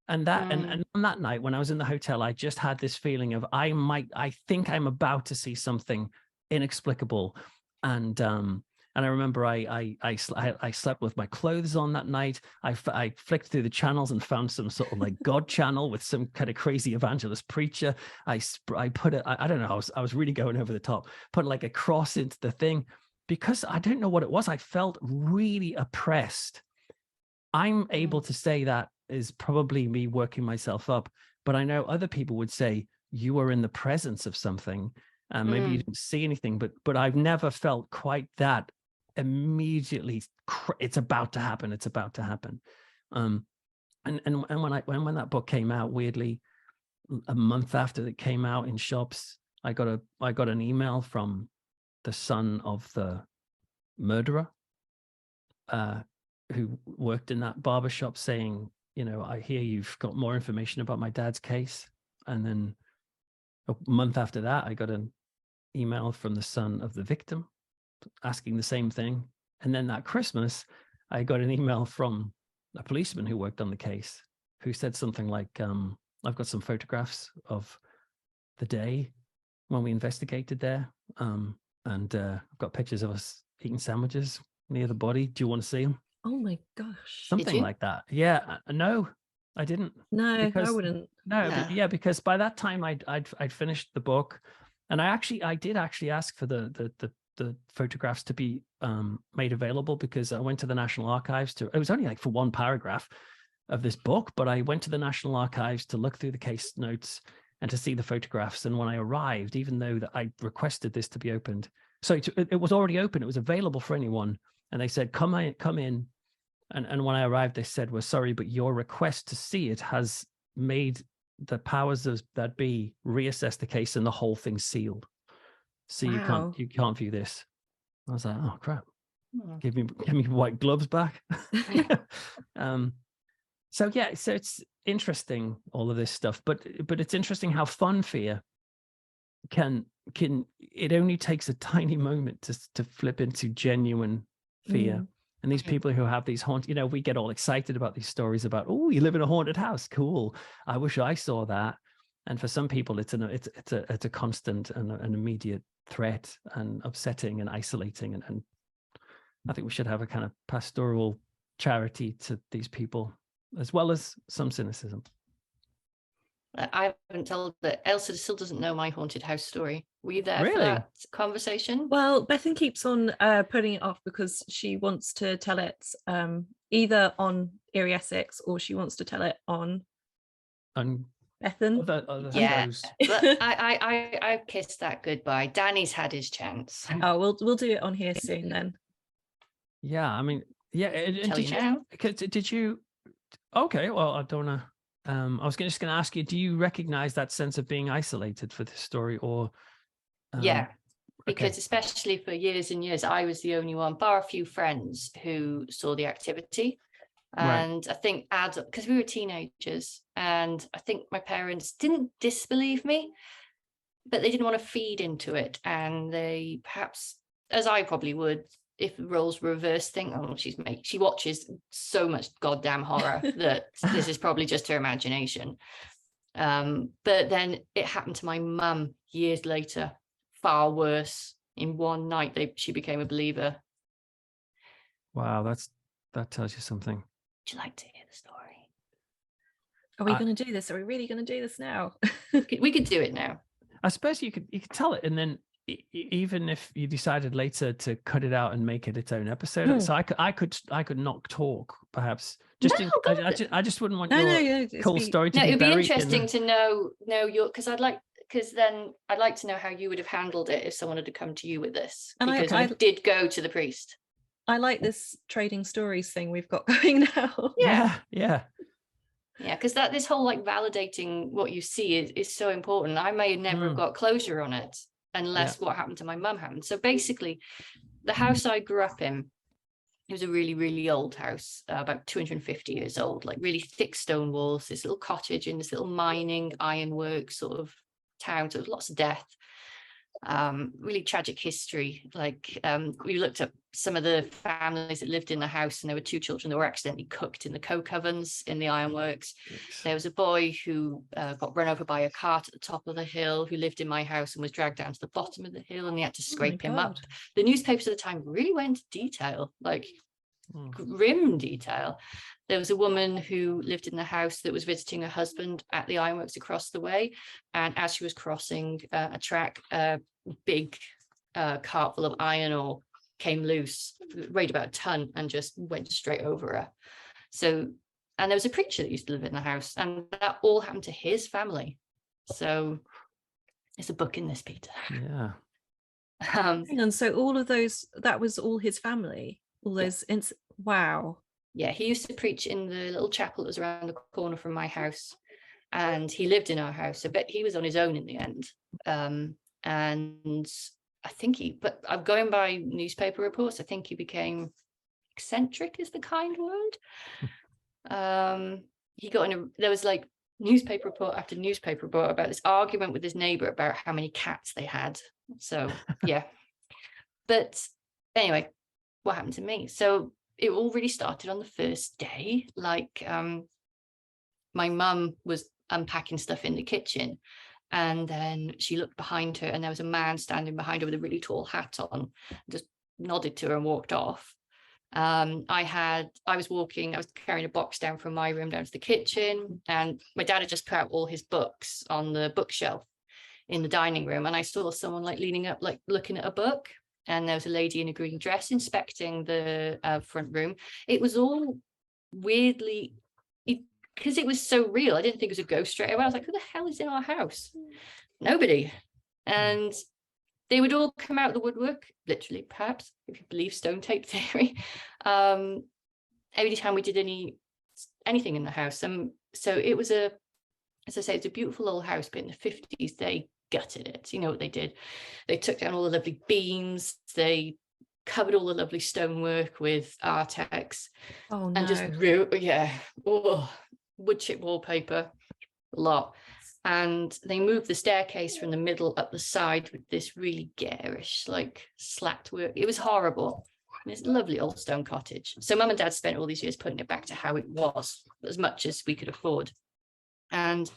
Speaker 3: And and on that night when I was in the hotel, I just had this feeling of I think I'm about to see something inexplicable. And I remember I slept with my clothes on that night. I flicked through the channels and found some sort of like God channel with some kind of crazy evangelist preacher. I put it, I don't know, I was really going over the top, put like a cross into the thing, because I don't know what it was. I felt really oppressed. I'm able to say that is probably me working myself up, but I know other people would say you were in the presence of something, and maybe you didn't see anything, but I've never felt quite that immediately, it's about to happen. It's about to happen. And when that book came out, weirdly, a month after it came out in shops, I got an email from the son of the murderer, who worked in that barbershop, saying, I hear you've got more information about my dad's case. And then a month after that, I got an email from the son of the victim asking the same thing. And then that Christmas, I got an email from a policeman who worked on the case, who said something like, I've got some photographs of the day when we investigated there. And I've got pictures of us eating sandwiches near the body. Do you want to see them?
Speaker 2: Oh my gosh.
Speaker 3: Something like that. Yeah. No, I didn't.
Speaker 2: No,
Speaker 3: Because,
Speaker 2: I wouldn't.
Speaker 3: No. Because by that time I'd finished the book, and I did actually ask for the photographs to be made available, because I went to the National Archives it was only like for one paragraph of this book, but I went to the National Archives to look through the case notes and to see the photographs. And when I arrived, even though that I requested this to be opened, so it was already open, it was available for anyone. And they said, come in. And when I arrived, they said, we're sorry, but your request to see it has made the powers that be reassess the case, and the whole thing's sealed. So
Speaker 2: Wow.
Speaker 3: you can't view this. I was like, oh crap. Give me white gloves back. So it's interesting, all of this stuff, but it's interesting how fun fear can it only takes a tiny moment to flip into genuine fear. And these people who have these we get all excited about these stories about, oh, you live in a haunted house, cool, I wish I saw that. And for some people, it's a constant and an immediate threat, and upsetting and isolating. And I think we should have a kind of pastoral charity to these people, as well as some cynicism.
Speaker 1: I haven't told that. Elsa still doesn't know my haunted house story. Were you there for
Speaker 3: Really?
Speaker 1: that conversation?
Speaker 2: Well, Bethan keeps on putting it off because she wants to tell it either on Eerie Essex, or she wants to tell it on Bethan.
Speaker 1: Yeah,
Speaker 3: shows.
Speaker 1: but I kissed that goodbye. Danny's had his chance.
Speaker 2: Oh, we'll do it on here soon then.
Speaker 3: Yeah, I mean, yeah. Did you? Okay, well, I don't know. I was just going to ask you, do you recognize that sense of being isolated for this story, or?
Speaker 1: Yeah, because especially for years and years, I was the only one, bar a few friends, who saw the activity. And I think because we were teenagers, and I think my parents didn't disbelieve me, but they didn't want to feed into it. And they perhaps, as I probably would, if the roles were reversed, think, oh, she watches so much goddamn horror that this is probably just her imagination. But then it happened to my mum years later, far worse. In one night, she became a believer.
Speaker 3: Wow, that tells you something.
Speaker 1: Would you like to hear the story?
Speaker 2: Are we going to do this? Are we really going to do this now?
Speaker 1: We could do it now.
Speaker 3: I suppose you could tell it, and then even if you decided later to cut it out and make it its own episode, so I could not talk, perhaps. I just wouldn't want your cool story to be
Speaker 1: it'd be
Speaker 3: buried
Speaker 1: interesting to know your, because then I'd like to know how you would have handled it if someone had come to you with this, because I did go to the priest.
Speaker 2: I like this trading stories thing we've got going now.
Speaker 3: Yeah,
Speaker 1: because this whole validating what you see is so important. I may never have got closure on it unless what happened to my mum happened. So basically, the house I grew up in, it was a really, really old house, about 250 years old, really thick stone walls, this little cottage in this little mining ironworks sort of town. So lots of death, really tragic history. We looked at some of the families that lived in the house, and there were 2 children that were accidentally cooked in the coke ovens in the ironworks. There was a boy who got run over by a cart at the top of the hill, who lived in my house and was dragged down to the bottom of the hill, and they had to scrape him up. The newspapers at the time really went into detail, grim detail. There was a woman who lived in the house that was visiting her husband at the ironworks across the way, and as she was crossing a track, a big cart full of iron ore came loose, weighed about a ton, and just went straight over her. So, and there was a preacher that used to live in the house, and that all happened to his family. So there's a book in this, Peter.
Speaker 3: Yeah.
Speaker 2: Hang on, so all of those, that was all his family, all those wow.
Speaker 1: Yeah, he used to preach in the little chapel that was around the corner from my house, and he lived in our house. I bet he was on his own in the end. And I think but I'm going by newspaper reports, I think he became eccentric is the kind word. He got there was like newspaper report after newspaper report about this argument with his neighbor about how many cats they had. So yeah. But anyway, what happened to me? So it all really started on the first day. Like my mum was unpacking stuff in the kitchen, and then she looked behind her, and there was a man standing behind her with a really tall hat on, just nodded to her and walked off. I was carrying a box down from my room down to the kitchen, and my dad had just put out all his books on the bookshelf in the dining room, and I saw someone like leaning up, like looking at a book, and there was a lady in a green dress inspecting the front room. It was all weirdly, because it was so real, I didn't think it was a ghost straight away. I was like, who the hell is in our house? Nobody. And they would all come out of the woodwork, literally, perhaps, if you believe stone tape theory, every time we did anything in the house. So it was as I say, it's a beautiful old house, but in the 50s, they gutted it. You know what they did? They took down all the lovely beams, they covered all the lovely stonework with Artex.
Speaker 2: Oh, no.
Speaker 1: And just, wood chip wallpaper, a lot. And they moved the staircase from the middle up the side with this really garish, like slacked work. It was horrible. And it's a lovely old stone cottage. So mum and dad spent all these years putting it back to how it was, as much as we could afford. And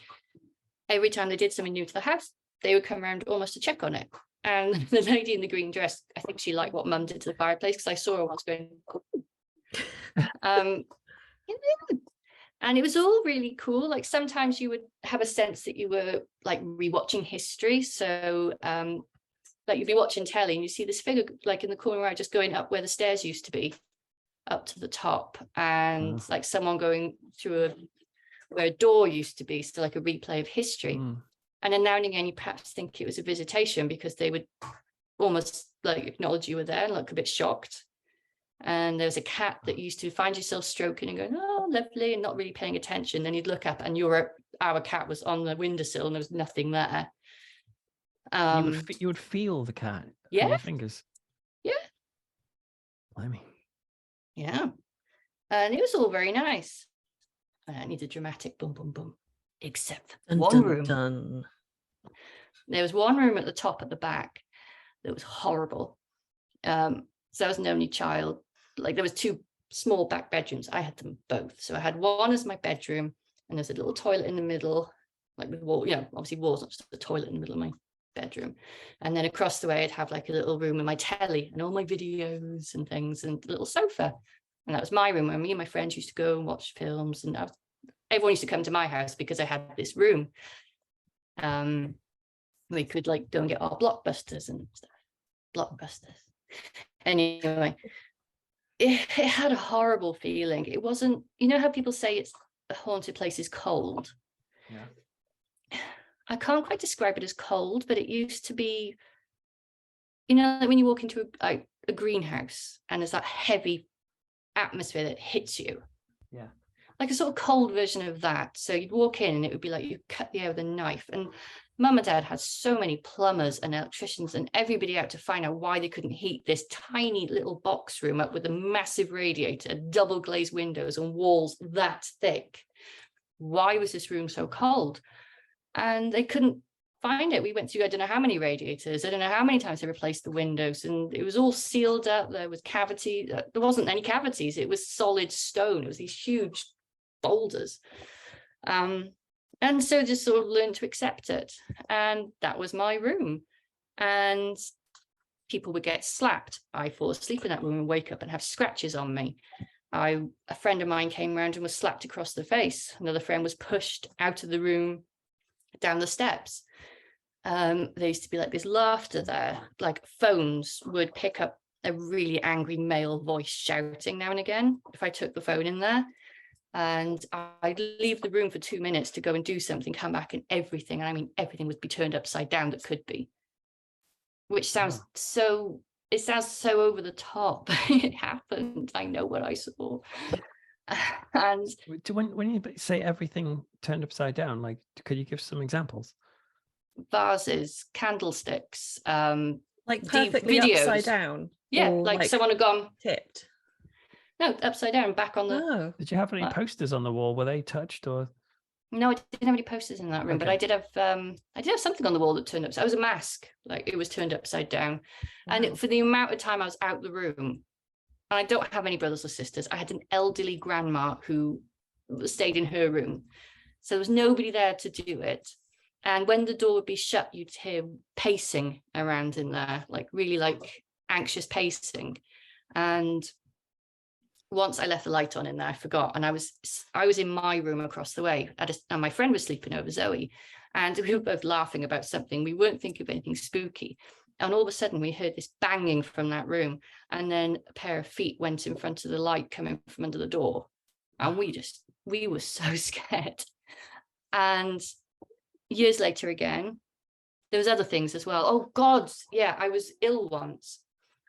Speaker 1: every time they did something new to the house, they would come around almost to check on it. And the lady in the green dress, I think she liked what mum did to the fireplace, because I saw her once going, and it was all really cool. Like sometimes you would have a sense that you were like rewatching history. So like you'd be watching telly and you see this figure like in the corner right, just going up where the stairs used to be, up to the top, and like someone going through where a door used to be, so like a replay of history. And then now and again you perhaps think it was a visitation, because they would almost like acknowledge you were there and look a bit shocked. And there was a cat that used to find yourself stroking and going, oh, lovely, and not really paying attention. Then you'd look up and our cat was on the windowsill and there was nothing there.
Speaker 3: You would feel the cat on your fingers.
Speaker 1: Yeah.
Speaker 3: Blimey.
Speaker 1: Yeah. And it was all very nice. And I need a dramatic boom, boom, boom. Except one room. There was one room at the top at the back that was horrible. So I was an only child. Like there was two small back bedrooms. I had them both. So I had one as my bedroom, and there's a little toilet in the middle, like with wall, obviously walls, not just a toilet in the middle of my bedroom. And then across the way, I'd have like a little room with my telly and all my videos and things, and a little sofa. And that was my room where me and my friends used to go and watch films. And everyone used to come to my house because I had this room. We could like go and get our blockbusters and stuff. Blockbusters. Anyway, it had a horrible feeling. It wasn't, you know how people say it's a haunted place is cold? Yeah. I can't quite describe it as cold, but it used to be, like when you walk into a greenhouse and there's that heavy atmosphere that hits you.
Speaker 3: Yeah.
Speaker 1: Like a sort of cold version of that. So you'd walk in and it would be like you cut the air with a knife. And mum and dad had so many plumbers and electricians and everybody out to find out why they couldn't heat this tiny little box room up with a massive radiator, double glazed windows and walls that thick. Why was this room so cold? And they couldn't find it. We went through, I don't know how many radiators, I don't know how many times they replaced the windows, and it was all sealed up. There was cavity. There wasn't any cavities. It was solid stone. It was these huge boulders. And so just sort of learned to accept it. And that was my room. And people would get slapped. I'd fall asleep in that room and wake up and have scratches on me. A friend of mine came around and was slapped across the face. Another friend was pushed out of the room down the steps. There used to be like this laughter there, like phones would pick up a really angry male voice shouting now and again if I took the phone in there. And I'd leave the room for 2 minutes to go and do something, come back, and everything, and I mean everything, would be turned upside down that could be. which sounds so over the top. It happened. I know what I saw. And
Speaker 3: when you say everything turned upside down, like, could you give some examples?
Speaker 1: Vases, candlesticks,
Speaker 2: like perfectly upside down.
Speaker 1: Yeah, like someone had gone
Speaker 2: tipped.
Speaker 1: No, upside down, back on the.
Speaker 2: Oh.
Speaker 3: Did you have any posters on the wall? Were they touched or?
Speaker 1: No, I didn't have any posters in that room, but I did have something on the wall that turned upside. It was a mask, like it was turned upside down. Wow. And for the amount of time I was out the room, and I don't have any brothers or sisters, I had an elderly grandma who stayed in her room, so there was nobody there to do it. And when the door would be shut, you'd hear pacing around in there, like really like anxious pacing. And once I left the light on in there, I forgot. And I was in my room across the way, and my friend was sleeping over, Zoe. And we were both laughing about something. We weren't thinking of anything spooky. And all of a sudden we heard this banging from that room. And then a pair of feet went in front of the light coming from under the door. And we were so scared. And years later again, there was other things as well. Oh God, yeah, I was ill once.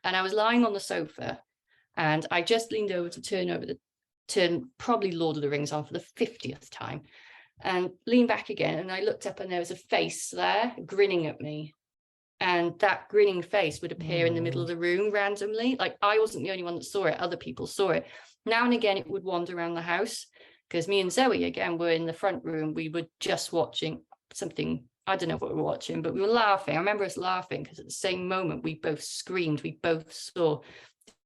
Speaker 1: And I was lying on the sofa. And I just leaned over to turn probably Lord of the Rings on for the 50th time, and leaned back again. And I looked up and there was a face there grinning at me. And that grinning face would appear in the middle of the room randomly. Like I wasn't the only one that saw it. Other people saw it. Now and again, it would wander around the house, because me and Zoe, again, were in the front room. We were just watching something. I don't know what we were watching, but we were laughing. I remember us laughing because at the same moment, we both screamed. We both saw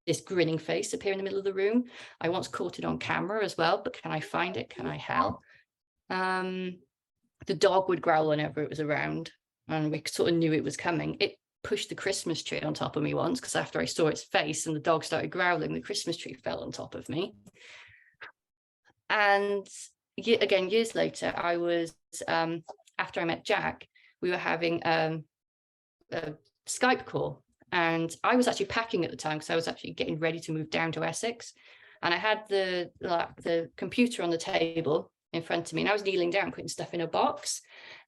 Speaker 1: this grinning face appear in the middle of the room. I once caught it on camera as well, but can I find it? Can I help? The dog would growl whenever it was around, and we sort of knew it was coming. It pushed the Christmas tree on top of me once, because after I saw its face and the dog started growling, the Christmas tree fell on top of me. And again, years later, I was, after I met Jack, we were having a Skype call. And I was actually packing at the time, because I was actually getting ready to move down to Essex. And I had the computer on the table in front of me, and I was kneeling down, putting stuff in a box.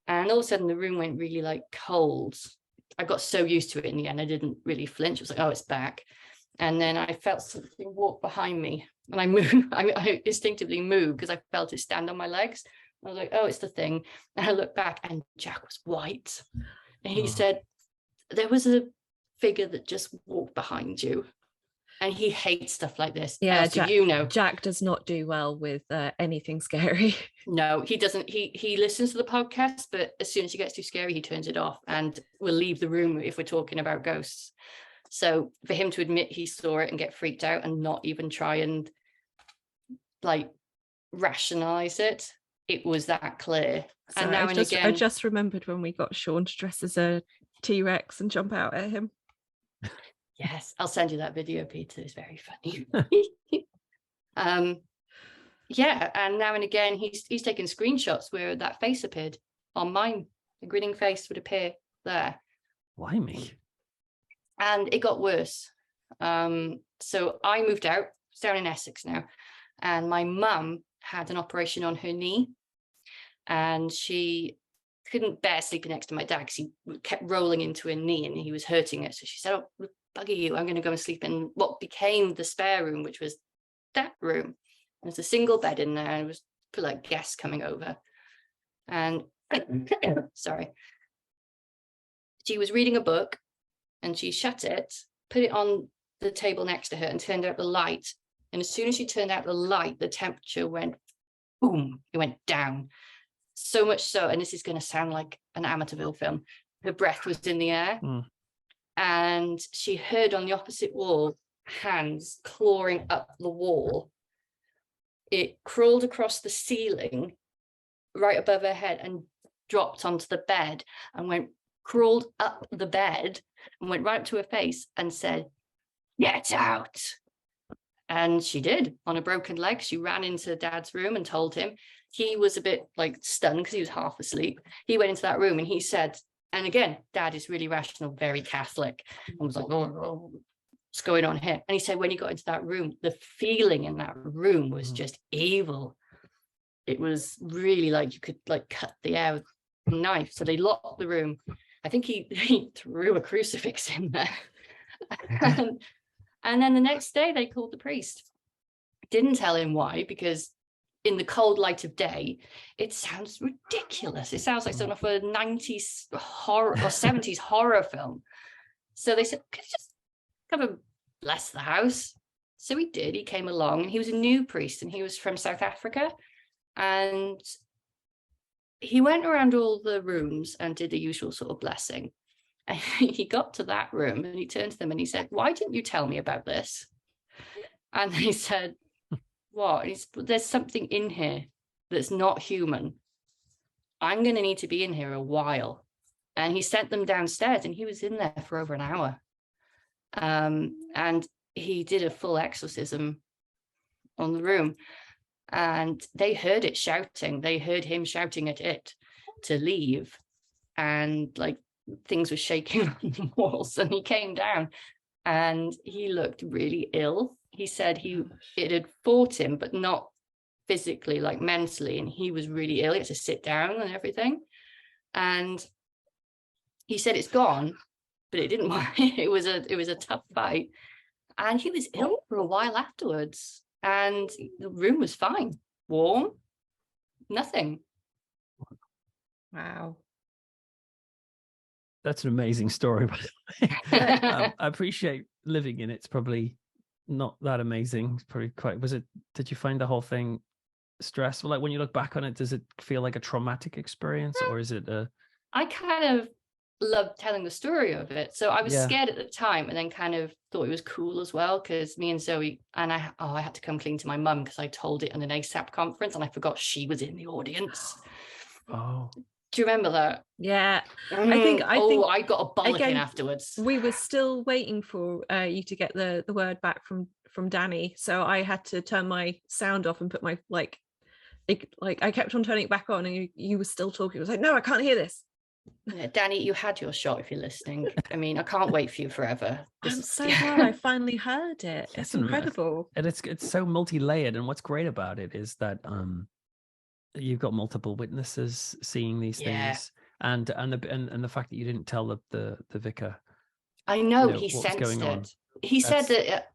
Speaker 1: And all of a sudden the room went really like cold. I got so used to it in the end, I didn't really flinch. I was like, oh, it's back. And then I felt something walk behind me, and I moved. I instinctively moved because I felt it stand on my legs. I was like, oh, it's the thing. And I looked back, and Jack was white. And he said, there was a figure that just walked behind you. And he hates stuff like this.
Speaker 2: Yeah,
Speaker 1: Jack,
Speaker 2: Jack does not do well with anything scary.
Speaker 1: No, he doesn't. He listens to the podcast, but as soon as he gets too scary, he turns it off and will leave the room if we're talking about ghosts. So for him to admit he saw it and get freaked out and not even try and like rationalize it, it was that clear.
Speaker 2: Sorry,
Speaker 1: and now and again,
Speaker 2: I just remembered when we got Sean to dress as a T-Rex and jump out at him.
Speaker 1: Yes, I'll send you that video, Peter. It's very funny. Yeah, and now and again he's taken screenshots where that face appeared on mine. The grinning face would appear there.
Speaker 3: Why me?
Speaker 1: And it got worse. So I moved out. It's down in Essex now, and my mum had an operation on her knee, and she couldn't bear sleeping next to my dad because he kept rolling into her knee and he was hurting it. So she said, oh, bugger you, I'm going to go and sleep in what became the spare room, which was that room. There's a single bed in there, and it was for like guests coming over. And sorry, she was reading a book, and she shut it, put it on the table next to her, and turned out the light. And as soon as she turned out the light, the temperature went boom, it went down. So much so, and this is going to sound like an Amityville film, her breath was in the air. And she heard on the opposite wall hands clawing up the wall. It crawled across the ceiling right above her head and dropped onto the bed, and crawled up the bed and went right up to her face and said, "Get out." And she did. On a broken leg, she ran into Dad's room and told him. He was a bit like stunned because he was half asleep. He went into that room and he said, and again, Dad is really rational, very Catholic, and was like, oh, what's going on here? And he said, when he got into that room, the feeling in that room was just evil. It was really like you could like cut the air with a knife. So they locked the room, I think he threw a crucifix in there. And then the next day they called the priest. Didn't tell him why, because in the cold light of day, it sounds ridiculous. It sounds like something off a 90s horror or 70s horror film. So they said, could you just come and bless the house? So he did. He came along, and he was a new priest, and he was from South Africa. And he went around all the rooms and did the usual sort of blessing. And he got to that room, and he turned to them and he said, why didn't you tell me about this? And they said, what? There's something in here that's not human. I'm going to need to be in here a while. And he sent them downstairs, and he was in there for over an hour. And he did a full exorcism on the room, and they heard it shouting. They heard him shouting at it to leave, and like things were shaking on the walls. And he came down, and he looked really ill. He said it had fought him, but not physically, like mentally, and he was really ill. He had to sit down and everything. And he said it's gone, but it didn't work. It was a tough fight, and he was ill for a while afterwards. And the room was fine, warm, nothing.
Speaker 2: Wow.
Speaker 3: That's an amazing story, by the way. I appreciate living in it. It's probably not that amazing. It's probably quite, did you find the whole thing stressful? Like when you look back on it, does it feel like a traumatic experience, or is it
Speaker 1: I kind of loved telling the story of it. So I was scared at the time, and then kind of thought it was cool as well, because me and Zoe, and I had to come clean to my mum because I told it on an ASAP conference, and I forgot she was in the audience.
Speaker 3: Oh.
Speaker 1: Do you remember that?
Speaker 2: Yeah. I think
Speaker 1: I got a bollocking
Speaker 2: again,
Speaker 1: afterwards.
Speaker 2: We were still waiting for you to get the word back from Danny, so I had to turn my sound off and put my like I kept on turning it back on, and you were still talking. It was like, no, I can't hear this.
Speaker 1: Yeah, Danny, you had your shot if you're listening. I mean, I can't wait for you forever.
Speaker 2: I'm so glad I finally heard it. It's incredible.
Speaker 3: And it's so multi-layered. And what's great about it is that you've got multiple witnesses seeing these things, and the fact that you didn't tell the vicar.
Speaker 1: I know, he sensed it. He said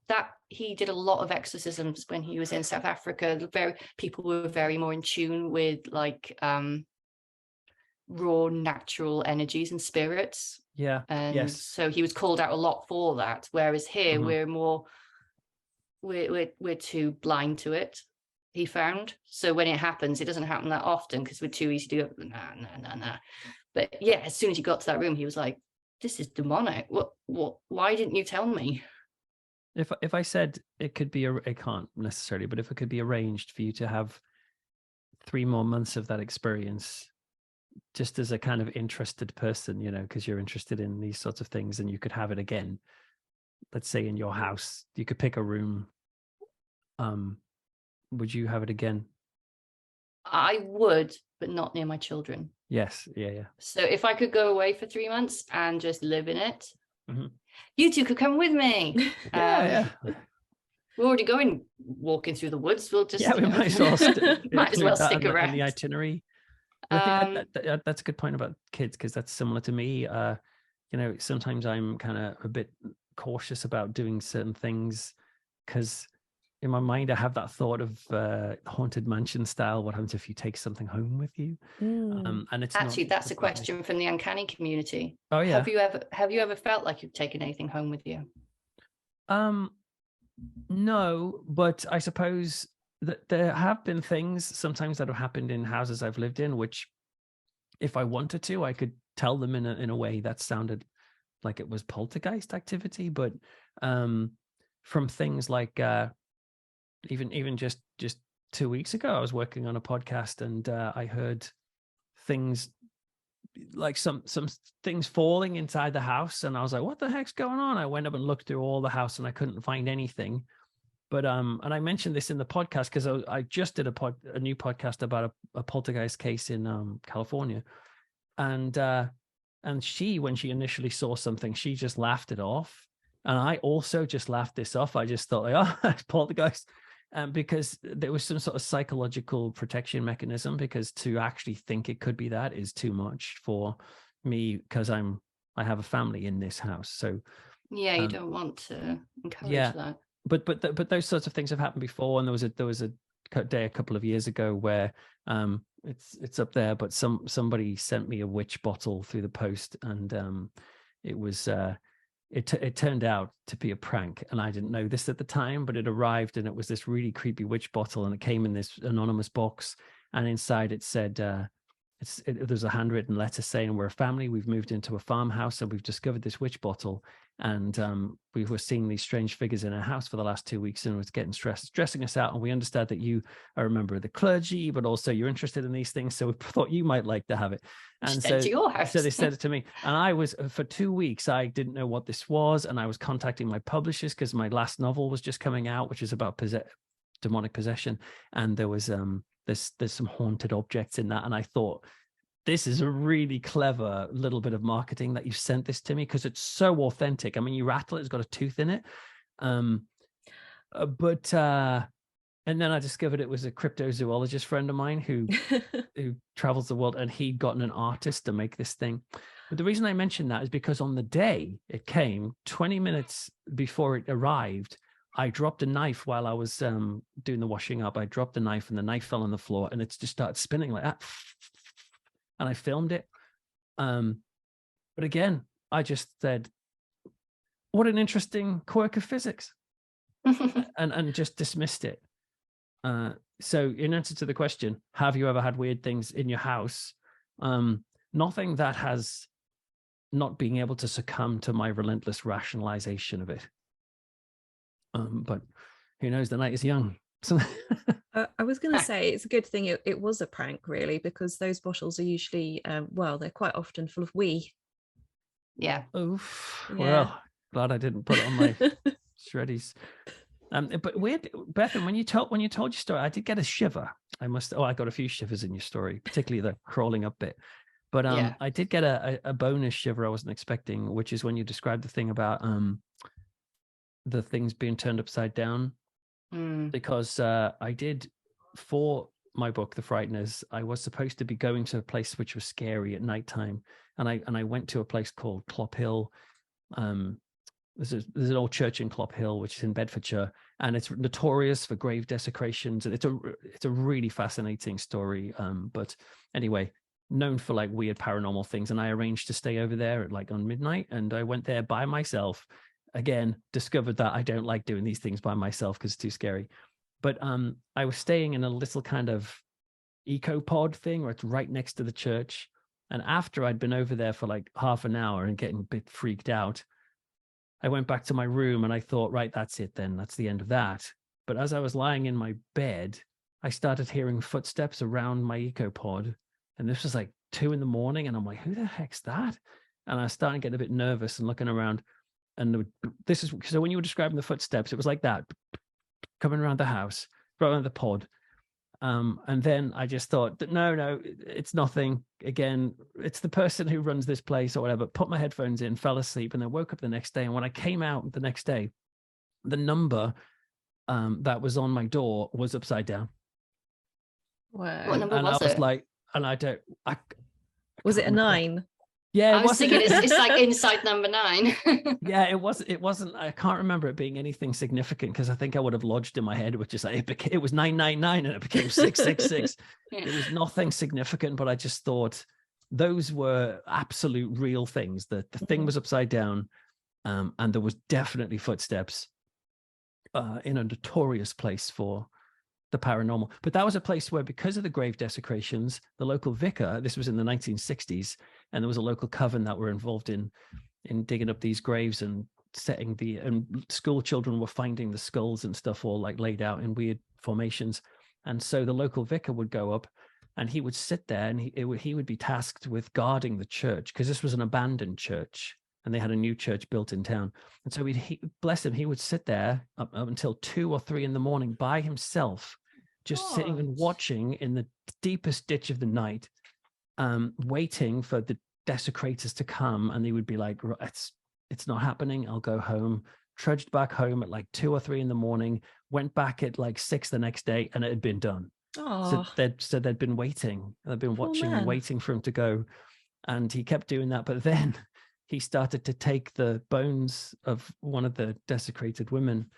Speaker 1: that he did a lot of exorcisms when he was in South Africa. People were very more in tune with like raw natural energies and spirits.
Speaker 3: Yeah.
Speaker 1: And so he was called out a lot for that. Whereas here we're more we're too blind to it, he found. So when it happens, it doesn't happen that often because we're too easy to go, nah. But yeah, as soon as he got to that room, he was like, this is demonic. What why didn't you tell me?
Speaker 3: If I said it could be it can't necessarily, but if it could be arranged for you to have 3 more months of that experience, just as a kind of interested person, you know, because you're interested in these sorts of things, and you could have it again, let's say in your house, you could pick a room. Would you have it again?
Speaker 1: I would, but not near my children.
Speaker 3: Yes. Yeah.
Speaker 1: So if I could go away for 3 months and just live in it, you two could come with me.
Speaker 3: Yeah.
Speaker 1: We're already walking through the woods. We'll just
Speaker 3: we might as well
Speaker 1: stick around.
Speaker 3: On the itinerary. I think that's a good point about kids, because that's similar to me. You know, sometimes I'm kind of a bit cautious about doing certain things because in my mind I have that thought of haunted mansion style. What happens if you take something home with you? And it's
Speaker 1: actually that's a question from the uncanny community.
Speaker 3: Oh yeah.
Speaker 1: Have you ever felt like you've taken anything home with you?
Speaker 3: No, but I suppose that there have been things sometimes that have happened in houses I've lived in, which if I wanted to, I could tell them in a way that sounded like it was poltergeist activity. But from things like even just 2 weeks ago, I was working on a podcast, and I heard things like some things falling inside the house, and I was like, what the heck's going on? I went up and looked through all the house, and I couldn't find anything. But and I mentioned this in the podcast because I just did a new podcast about a poltergeist case in California, and she, when she initially saw something, she just laughed it off, and I also just laughed this off. I just thought, like, oh, it's poltergeist, because there was some sort of psychological protection mechanism, because to actually think it could be that is too much for me because I have a family in this house. So
Speaker 1: yeah, you don't want to encourage
Speaker 3: yeah,
Speaker 1: that.
Speaker 3: But those sorts of things have happened before. And there was a day a couple of years ago where it's up there, but somebody sent me a witch bottle through the post, and it was it turned out to be a prank, and I didn't know this at the time, but it arrived and it was this really creepy witch bottle, and it came in this anonymous box, and inside it said there's a handwritten letter saying, we're a family, we've moved into a farmhouse, and we've discovered this witch bottle, and we were seeing these strange figures in our house for the last 2 weeks, and it was getting stressing us out, and we understand that you are a member of the clergy, but also you're interested in these things, so we thought you might like to have it. And so
Speaker 1: to your house.
Speaker 3: So they said it to me, and I was, for 2 weeks I didn't know what this was, and I was contacting my publishers because my last novel was just coming out, which is about demonic possession, and there was there's some haunted objects in that, and I thought, this is a really clever little bit of marketing that you sent this to me, because it's so authentic. I mean, you rattle it, it's got a tooth in it. And then I discovered it was a cryptozoologist friend of mine who travels the world, and he'd gotten an artist to make this thing. But the reason I mentioned that is because on the day it came, 20 minutes before it arrived, I dropped a knife while I was doing the washing up. I dropped the knife, and the knife fell on the floor, and it just started spinning like that. And I filmed it. But again, I just said, what an interesting quirk of physics. and just dismissed it. So in answer to the question, have you ever had weird things in your house? Nothing that has not being able to succumb to my relentless rationalization of it. But who knows, the night is young.
Speaker 2: I was going to say it's a good thing it was a prank, really, because those bottles are usually, they're quite often full of wee.
Speaker 1: Yeah.
Speaker 3: Oof.
Speaker 2: Yeah.
Speaker 3: Well, glad I didn't put it on my shreddies. But weird, Bethan, when you told your story, I did get a shiver. I got a few shivers in your story, particularly the crawling up bit. But
Speaker 1: Yeah.
Speaker 3: I did get a bonus shiver I wasn't expecting, which is when you described the thing about the things being turned upside down. Because I did, for my book, The Frighteners, I was supposed to be going to a place which was scary at nighttime, and I went to a place called Clop Hill. There's an old church in Clop Hill, which is in Bedfordshire, and it's notorious for grave desecrations, and it's a really fascinating story. But anyway, known for like weird paranormal things, and I arranged to stay over there at like on midnight, and I went there by myself. Again, discovered that I don't like doing these things by myself because it's too scary. But I was staying in a little kind of eco pod thing where it's right next to the church. And after I'd been over there for like half an hour and getting a bit freaked out, I went back to my room and I thought, right, that's it then. That's the end of that. But as I was lying in my bed, I started hearing footsteps around my eco pod. And this was like 2 a.m. And I'm like, who the heck's that? And I was starting to get a bit nervous and looking around. And this is so when you were describing the footsteps, it was like that coming around the house, around the pod. And then I just thought, no, it's nothing. Again, it's the person who runs this place or whatever. Put my headphones in, fell asleep, and then woke up the next day. And when I came out the next day, the number that was on my door was upside down.
Speaker 2: Wow.
Speaker 1: What number
Speaker 3: and
Speaker 1: was
Speaker 3: I was
Speaker 1: it?
Speaker 3: like, and I
Speaker 2: Was it a 9?
Speaker 3: Yeah,
Speaker 1: I was thinking it's like inside number 9.
Speaker 3: Yeah, it wasn't. I can't remember it being anything significant because I think I would have lodged in my head, which is like it was 999 and it became 666.
Speaker 1: Yeah.
Speaker 3: It was nothing significant, but I just thought those were absolute real things. The thing was upside down, and there was definitely footsteps in a notorious place for the paranormal. But that was a place where, because of the grave desecrations, the local vicar, this was in the 1960s, and there was a local coven that were involved in digging up these graves and and school children were finding the skulls and stuff all like laid out in weird formations. And so the local vicar would go up and he would sit there, and he would be tasked with guarding the church, because this was an abandoned church and they had a new church built in town. And so bless him, he would sit there up until 2 or 3 a.m. by himself, just sitting and watching in the deepest ditch of the night, waiting for the desecrators to come. And he would be like, it's not happening, I'll go home. Trudged back home at like 2 or 3 a.m, went back at like 6 the next day, and it had been done. So they'd been waiting, they'd been watching and waiting for him to go. And he kept doing that, but then he started to take the bones of one of the desecrated women's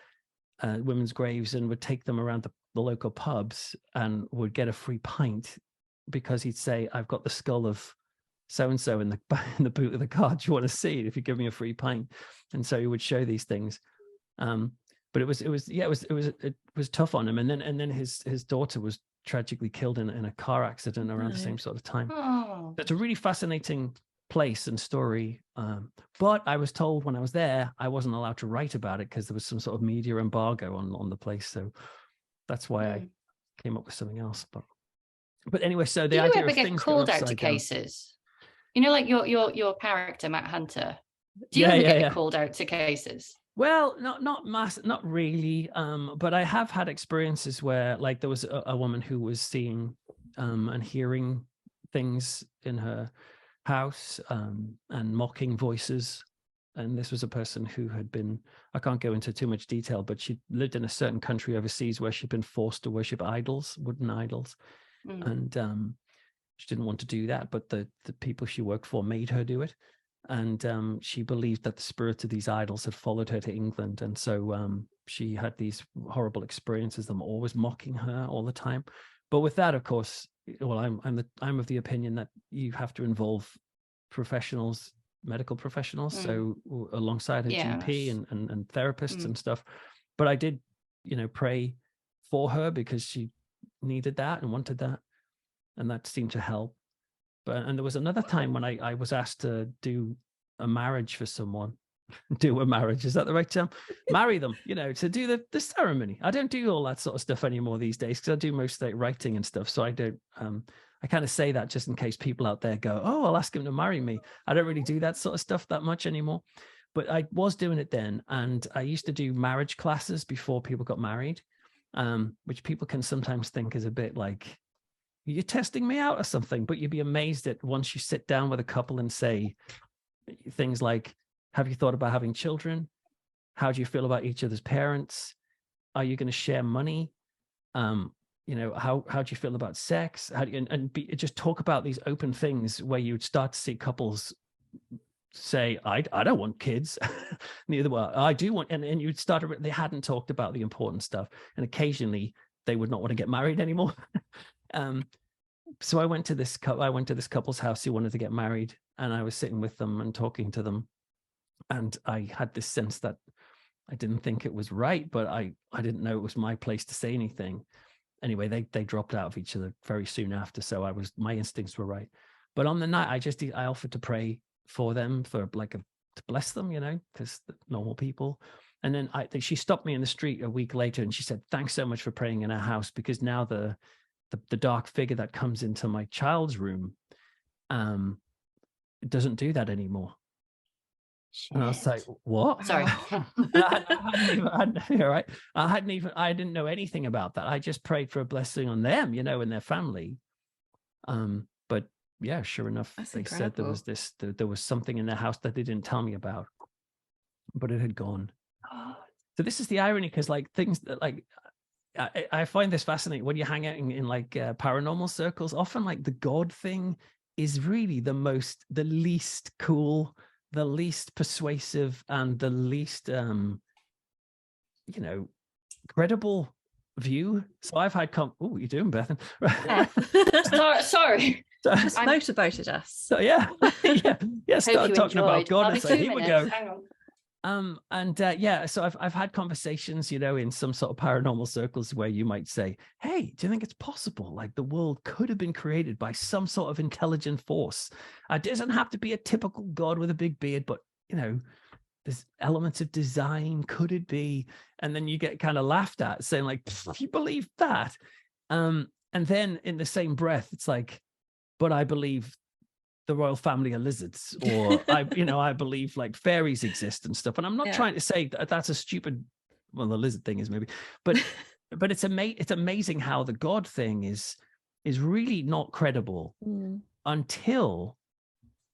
Speaker 3: graves, and would take them around the local pubs and would get a free pint, because he'd say, I've got the skull of so-and-so in the boot of the car. Do you want to see it if you give me a free pint? And so he would show these things. But it was tough on him. And then his daughter was tragically killed in a car accident around the same sort of time.
Speaker 1: Oh.
Speaker 3: It's a really fascinating place and story. But I was told when I was there, I wasn't allowed to write about it because there was some sort of media embargo on the place. So that's why I came up with something else. But anyway, so the idea of things
Speaker 1: get called out to cases? You know, like your character, Matt Hunter. Do you ever get called out to cases?
Speaker 3: Well, not really. But I have had experiences where, like, there was a woman who was seeing and hearing things in her house and mocking voices. And this was a person who had been, I can't go into too much detail, but she lived in a certain country overseas where she'd been forced to worship idols, wooden idols. And she didn't want to do that, but the people she worked for made her do it. And she believed that the spirit of these idols had followed her to England. And so she had these horrible experiences, them always mocking her all the time. But with that, of course, well, I'm of the opinion that you have to involve professionals, medical professionals, so alongside a GP and therapists and stuff. But I did, pray for her because she needed that and wanted that, and that seemed to help. And there was another time when I was asked to do a marriage for someone. Do a marriage, is that the right term? Marry them, to do the ceremony. I don't do all that sort of stuff anymore these days because I do most like writing and stuff. So I don't, I kind of say that just in case people out there go, oh, I'll ask him to marry me. I don't really do that sort of stuff that much anymore. But I was doing it then. And I used to do marriage classes before people got married, which people can sometimes think is a bit like, you're testing me out or something. But you'd be amazed at once you sit down with a couple and say things like, have you thought about having children? How do you feel about each other's parents? Are you going to share money? How do you feel about sex? Just talk about these open things where you would start to see couples say, I don't want kids. Neither will I. Do want, and you'd start to, they hadn't talked about the important stuff. And occasionally they would not want to get married anymore. So I went to this couple's house who wanted to get married, and I was sitting with them and talking to them. And I had this sense that I didn't think it was right, but I didn't know it was my place to say anything. Anyway, they dropped out of each other very soon after. So my instincts were right. But on the night, I offered to pray for them, to bless them, because normal people. And then she stopped me in the street a week later and she said, thanks so much for praying in our house, because now the dark figure that comes into my child's room doesn't do that anymore. Shit. And I was like, what?
Speaker 1: Sorry.
Speaker 3: I didn't know anything about that. I just prayed for a blessing on them, and their family. But yeah, sure enough, they said there was something in their house that they didn't tell me about, but it had gone. So this is the irony, because like things that I find this fascinating when you hang out in like paranormal circles. Often like the God thing is really the least cool, the least persuasive, and the least credible view. So I've had oh, you doing, Bethan?
Speaker 1: Sorry.
Speaker 2: Just motivated us.
Speaker 3: So yeah. Start talking about God and say, here we go.
Speaker 1: Hang on.
Speaker 3: So I've had conversations, in some sort of paranormal circles where you might say, hey, do you think it's possible like the world could have been created by some sort of intelligent force? It doesn't have to be a typical God with a big beard, but there's elements of design. Could it be? And then you get kind of laughed at, saying like, you believe that? And then in the same breath, it's like, but I believe the royal family are lizards, or I believe like fairies exist and stuff. And I'm not trying to say that that's a stupid, well, the lizard thing is maybe, but it's amazing how the God thing is really not credible until,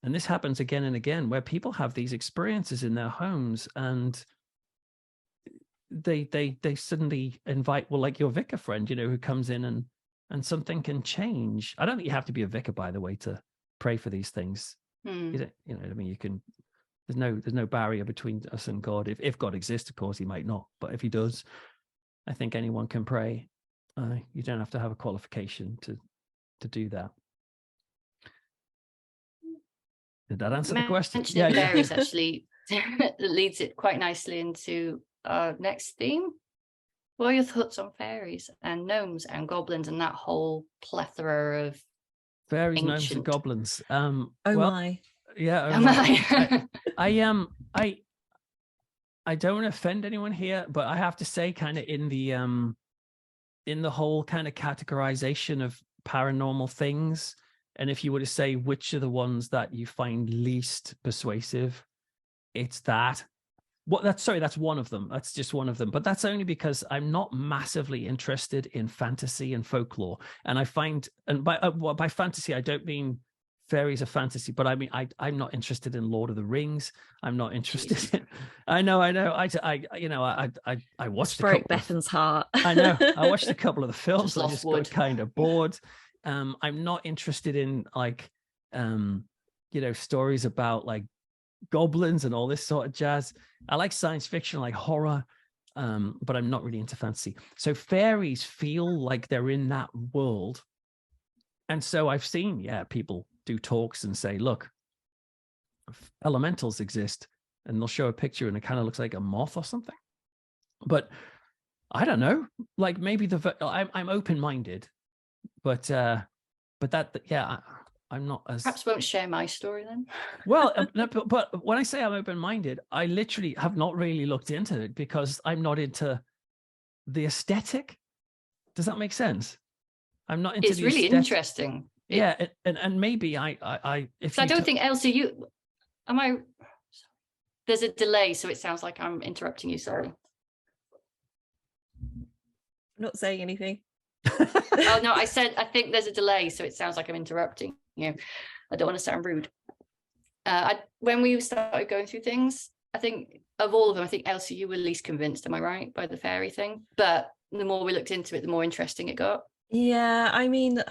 Speaker 3: and this happens again and again, where people have these experiences in their homes and they suddenly invite, well, like your vicar friend, who comes in and something can change. I don't think you have to be a vicar, by the way, to pray for these things. You know what I mean? You can. There's no barrier between us and God. If God exists, of course, he might not. But if he does, I think anyone can pray. You don't have to have a qualification to do that. Did that answer the question?
Speaker 1: Mentioning fairies actually leads it quite nicely into our next theme. What are your thoughts on fairies and gnomes and goblins and that whole plethora of
Speaker 3: fairies,
Speaker 1: ancient...
Speaker 3: gnomes, and goblins?
Speaker 2: My.
Speaker 3: Yeah. I don't want to offend anyone here, but I have to say, kind of in the whole kind of categorization of paranormal things, and if you were to say which are the ones that you find least persuasive, it's that. That's one of them. That's just one of them. But that's only because I'm not massively interested in fantasy and folklore. And I find, and by fantasy, I don't mean fairies are fantasy, but I mean, I'm not interested in Lord of the Rings. I'm not interested in, I know. I watched a couple
Speaker 2: Bethan's heart.
Speaker 3: I know. I watched a couple of the films. I just
Speaker 1: wood.
Speaker 3: got kind of bored. I'm not interested in stories about like goblins and all this sort of jazz. I like science fiction, like horror, but I'm not really into fantasy. So fairies feel like they're in that world. And so I've seen, people do talks and say, look, elementals exist, and they'll show a picture and it kind of looks like a moth or something. But I don't know, like maybe I'm open-minded, but I'm not as...
Speaker 1: Perhaps won't share my story then.
Speaker 3: Well, no, but when I say I'm open-minded, I literally have not really looked into it because I'm not into the aesthetic. Does that make sense? I'm not into
Speaker 1: it's really
Speaker 3: aesthetic.
Speaker 1: Interesting.
Speaker 3: And maybe I
Speaker 1: don't think, Elsie, there's a delay, so it sounds like I'm interrupting you. Sorry.
Speaker 2: I'm not saying anything.
Speaker 1: Oh no, I think there's a delay, so it sounds like I'm interrupting you. I don't want to sound rude. When we started going through things, I think of all of them, I think Elsie, you were least convinced, am I right, by the fairy thing? But the more we looked into it, the more interesting it got.
Speaker 2: Yeah, I mean,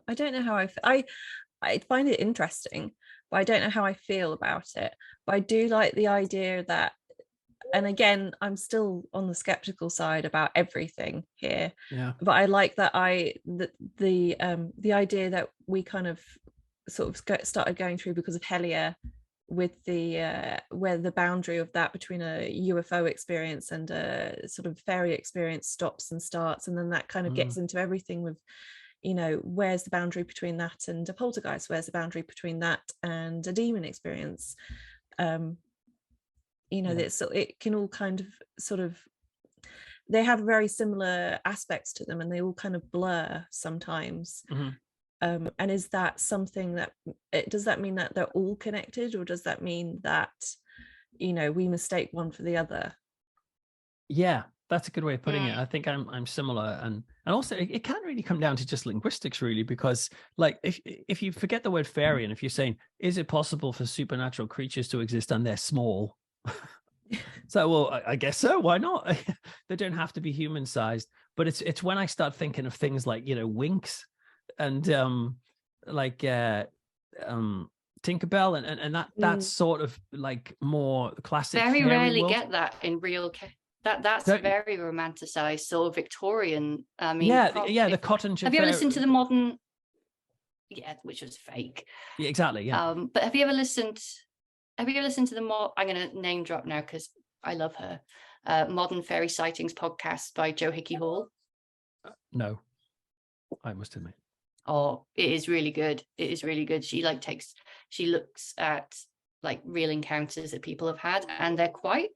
Speaker 2: I don't know how I find it interesting, but I don't know how I feel about it. But I do like the idea that, and again, I'm still on the skeptical side about everything here.
Speaker 3: Yeah.
Speaker 2: But I like that the idea that we kind of sort of started going through because of Helia, with the where the boundary of that between a UFO experience and a sort of fairy experience stops and starts, and then that kind of gets into everything with, where's the boundary between that and a poltergeist? Where's the boundary between that and a demon experience? It can all kind of sort of, they have very similar aspects to them and they all kind of blur sometimes. And is that something that, does that mean that they're all connected, or does that mean that, we mistake one for the other?
Speaker 3: Yeah, that's a good way of putting it. I think I'm similar, and also it can't really come down to just linguistics, really, because like if you forget the word fairy, and if you're saying, is it possible for supernatural creatures to exist and they're small? So, well, I guess so. Why not? They don't have to be human sized. But it's when I start thinking of things like, winks and Tinkerbell and that sort of like more classic.
Speaker 1: Very
Speaker 3: fairy
Speaker 1: rarely
Speaker 3: world.
Speaker 1: Get that in real. That's very romanticized, sort of Victorian. I mean,
Speaker 3: the Cottonshire.
Speaker 1: Have you ever listened to the modern? Yeah, which was fake.
Speaker 3: Yeah, exactly. Yeah.
Speaker 1: But have you ever listened? Have you ever listened to the more? I'm going to name drop now because I love her. Modern Fairy Sightings podcast by Joe Hickey Hall.
Speaker 3: No, I must admit.
Speaker 1: Oh, it is really good. It is really good. She looks at like real encounters that people have had, and they're quite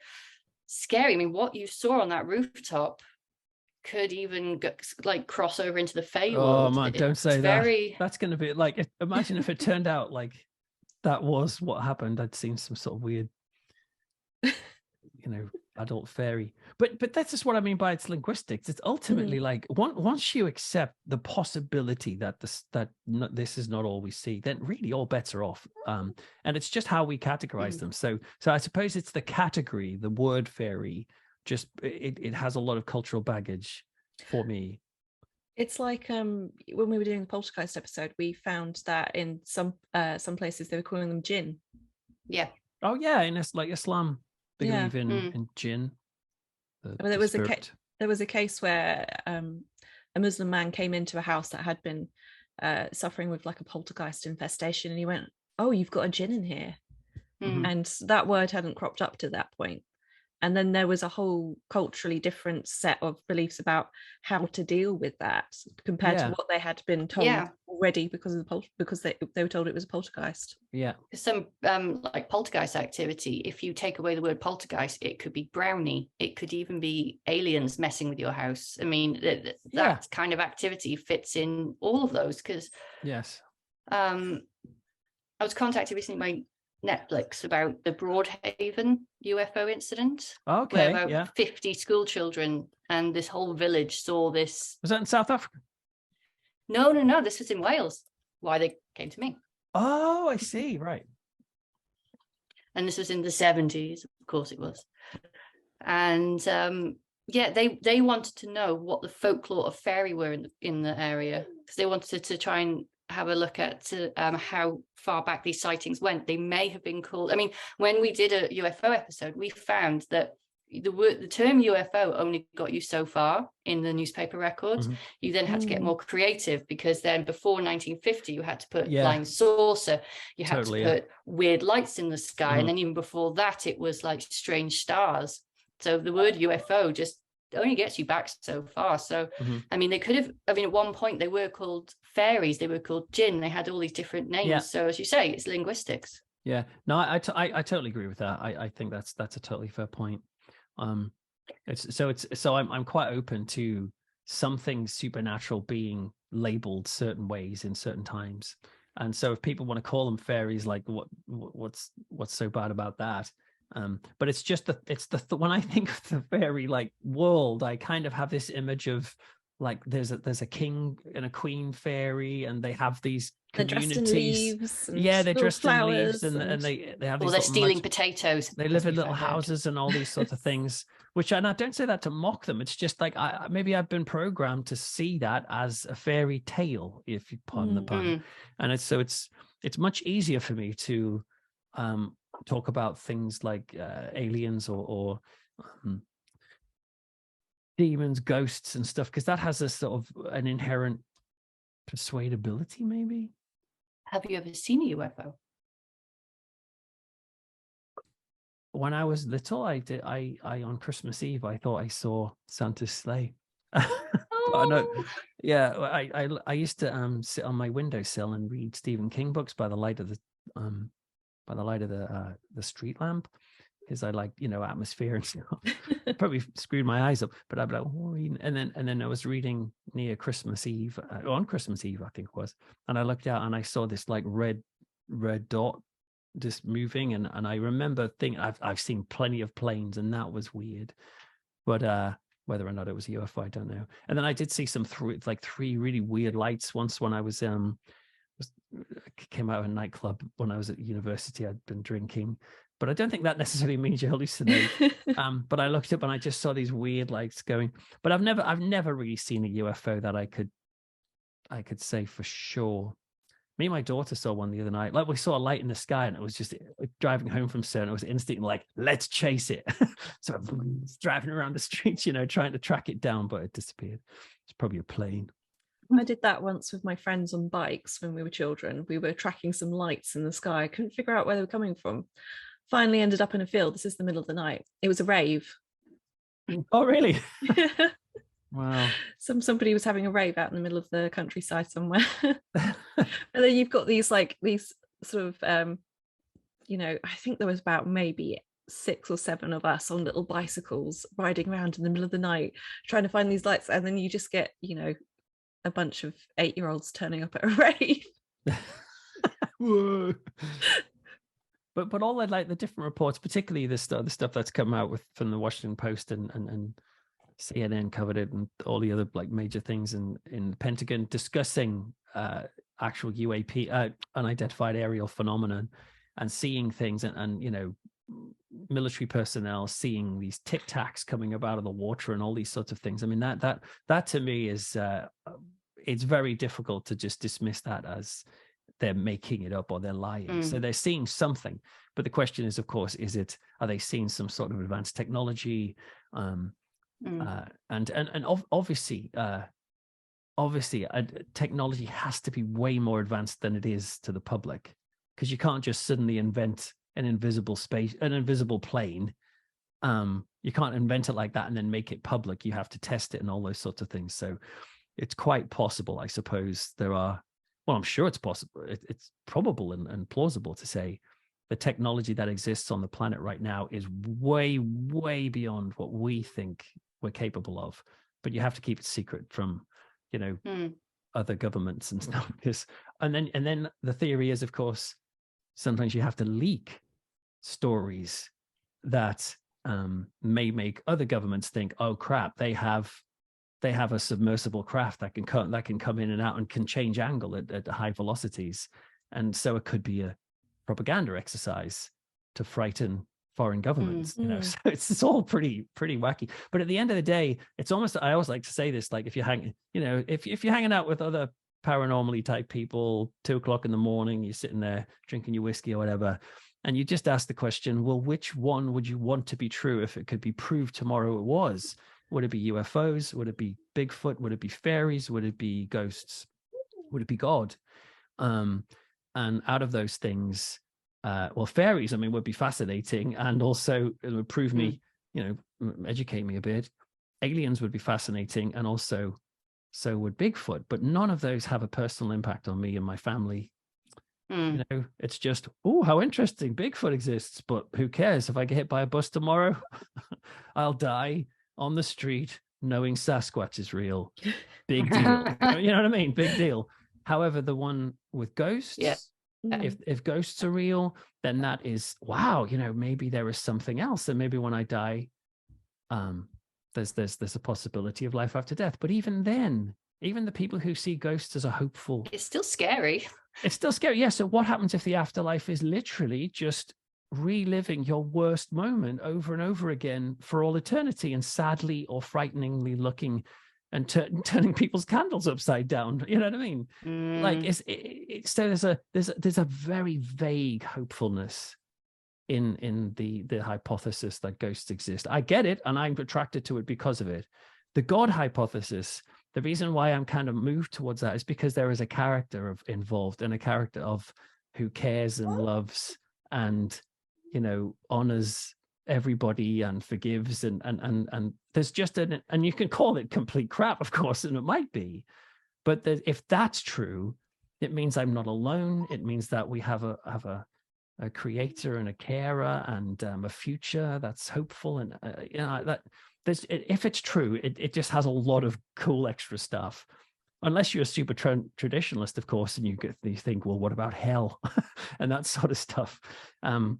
Speaker 1: scary. I mean, what you saw on that rooftop could even cross over into the Fey world.
Speaker 3: Oh man, don't say
Speaker 1: that.
Speaker 3: That's going to be like, imagine if it turned out like that was what happened. I'd seen some sort of weird, adult fairy. But that's just what I mean by it's linguistics. It's ultimately like once you accept the possibility that this is not all we see, then really all bets are off. And it's just how we categorize them. So I suppose it's the category, the word fairy. Just it has a lot of cultural baggage for me.
Speaker 2: It's like when we were doing the poltergeist episode, we found that in some places they were calling them jinn.
Speaker 1: Yeah.
Speaker 3: Oh yeah, and it's like Islam, they
Speaker 2: Yeah.
Speaker 3: believe in jinn.
Speaker 2: There was a case where a Muslim man came into a house that had been suffering with like a poltergeist infestation, and he went, "Oh, you've got a jinn in here," and that word hadn't cropped up to that point. And then there was a whole culturally different set of beliefs about how to deal with that compared to what they had been told already because they were told it was a poltergeist.
Speaker 3: Yeah.
Speaker 1: Some like poltergeist activity, if you take away the word poltergeist, it could be brownie. It could even be aliens messing with your house. I mean, that kind of activity fits in all of those because
Speaker 3: yes.
Speaker 1: I was contacted recently by Netflix about the Broadhaven UFO incident.
Speaker 3: Okay.
Speaker 1: Where about 50 school children and this whole village saw this.
Speaker 3: Was that in South Africa?
Speaker 1: No. This was in Wales. Why they came to me.
Speaker 3: Oh, I see. Right.
Speaker 1: And this was in the 70s. Of course it was. And they wanted to know what the folklore of fairy were in the area because they wanted to try and have a look at how far back these sightings went. They may have been called. I mean, when we did a UFO episode, we found that the term UFO only got you so far in the newspaper records. You then had to get more creative because then before 1950, you had to put flying saucer. You had to put weird lights in the sky. And then even before that, it was like strange stars. So the word UFO just only gets you back so far. So, I mean, they could have, at one point they were called fairies, they were called jinn, they had all these different names. Yeah. So as you say, it's linguistics.
Speaker 3: Yeah, no, I totally agree with that. I think that's a totally fair point. I'm quite open to something supernatural being labeled certain ways in certain times. And so if people want to call them fairies, like what's so bad about that? But it's just when I think of the fairy like world, I kind of have this image of like there's a king and a queen fairy, and they have these communities. They're dressed in leaves, and they have these.
Speaker 1: Or they're stealing potatoes.
Speaker 3: They live in little houses and all these sorts of things. And I don't say that to mock them. It's just like maybe I've been programmed to see that as a fairy tale, if you pardon the pun. And it's much easier for me to talk about things like aliens or demons, ghosts and stuff, because that has a sort of an inherent persuadability maybe.
Speaker 1: Have you ever seen a UFO?
Speaker 3: When I was little, I on Christmas Eve I thought I saw Santa's sleigh. I used to sit on my windowsill and read Stephen King books by the light of the street lamp, because I like atmosphere and stuff. Probably screwed my eyes up, but I'd be like, and then I was reading near Christmas Eve, on Christmas Eve I think it was, and I looked out and I saw this like red dot just moving, and I remember thinking I've seen plenty of planes, and that was weird, but whether or not it was a UFO I don't know. And then I did see three really weird lights once when I was came out of a nightclub when I was at university. I'd been drinking, but I don't think that necessarily means you hallucinate. But I looked up and I just saw these weird lights going. But I've never really seen a UFO that I could say for sure. Me and my daughter saw one the other night. Like we saw a light in the sky, and it was just driving home from CERN. It was instantly like, let's chase it. So I was driving around the streets, trying to track it down, but it disappeared. It's probably a plane.
Speaker 2: I did that once with my friends on bikes when we were children. We were tracking some lights in the sky. I couldn't figure out where they were coming from. Finally ended up in a field. This is the middle of the night. It was a rave.
Speaker 3: Oh, really? Wow.
Speaker 2: Somebody was having a rave out in the middle of the countryside somewhere. And then you've got these sort of, I think there was about maybe 6 or 7 of us on little bicycles riding around in the middle of the night trying to find these lights, and then you just get a bunch of 8-year-olds turning up at a rave.
Speaker 3: Whoa. But all the different reports, particularly the stuff that's come out from the Washington Post and CNN covered it, and all the other major things in the Pentagon discussing actual UAP, unidentified aerial phenomenon, and seeing things and military personnel seeing these tic tacs coming up out of the water and all these sorts of things. I mean, that to me is it's very difficult to just dismiss that as they're making it up or they're lying. So they're seeing something, but the question is, of course, are they seeing some sort of advanced technology? And obviously technology has to be way more advanced than it is to the public, because you can't just suddenly invent an invisible plane. You can't invent it like that and then make it public. You have to test it and all those sorts of things. So it's quite possible, I suppose. I'm sure it's possible. It's probable and plausible to say the technology that exists on the planet right now is way, way beyond what we think we're capable of. But you have to keep it secret from, other governments and stuff. And then the theory is, of course, sometimes you have to leak stories that may make other governments think, oh crap, they have a submersible craft that can come in and out and can change angle at high velocities. And so it could be a propaganda exercise to frighten foreign governments, so it's all pretty wacky. But at the end of the day, it's almost, I always like to say this, like if you're hanging out with other paranormally type people, 2:00 in the morning, you're sitting there drinking your whiskey or whatever, and you just ask the question, well, which one would you want to be true if it could be proved tomorrow it was? Would it be UFOs? Would it be Bigfoot? Would it be fairies? Would it be ghosts? Would it be God? And out of those things, fairies, I mean, would be fascinating, and also it would prove me, educate me a bit. Aliens would be fascinating, and also so would Bigfoot. But none of those have a personal impact on me and my family. It's just, oh, how interesting, Bigfoot exists, but who cares? If I get hit by a bus tomorrow, I'll die on the street knowing Sasquatch is real. Big deal. You know what I mean? Big deal. However, the one with ghosts, if ghosts are real, then that is, wow, maybe there is something else. And maybe when I die, there's a possibility of life after death. But even then, even the people who see ghosts as a hopeful,
Speaker 1: it's still scary.
Speaker 3: It's still scary. Yeah. So what happens if the afterlife is literally just reliving your worst moment over and over again for all eternity, and sadly or frighteningly looking and turning people's candles upside down? You know what I mean? Like so there's a very vague hopefulness in the hypothesis that ghosts exist. I get it, and I'm attracted to it because of it. The God hypothesis, the reason why I'm kind of moved towards that is because there is a character involved, and a character of who cares and loves and honors everybody and forgives, and there's just and you can call it complete crap, of course, and it might be, but if that's true, it means I'm not alone. It means that we have a creator and a carer and a future that's hopeful, and that there's, if it's true, it just has a lot of cool extra stuff. Unless you're a super traditionalist, of course, and you think, well, what about hell and that sort of stuff. I'm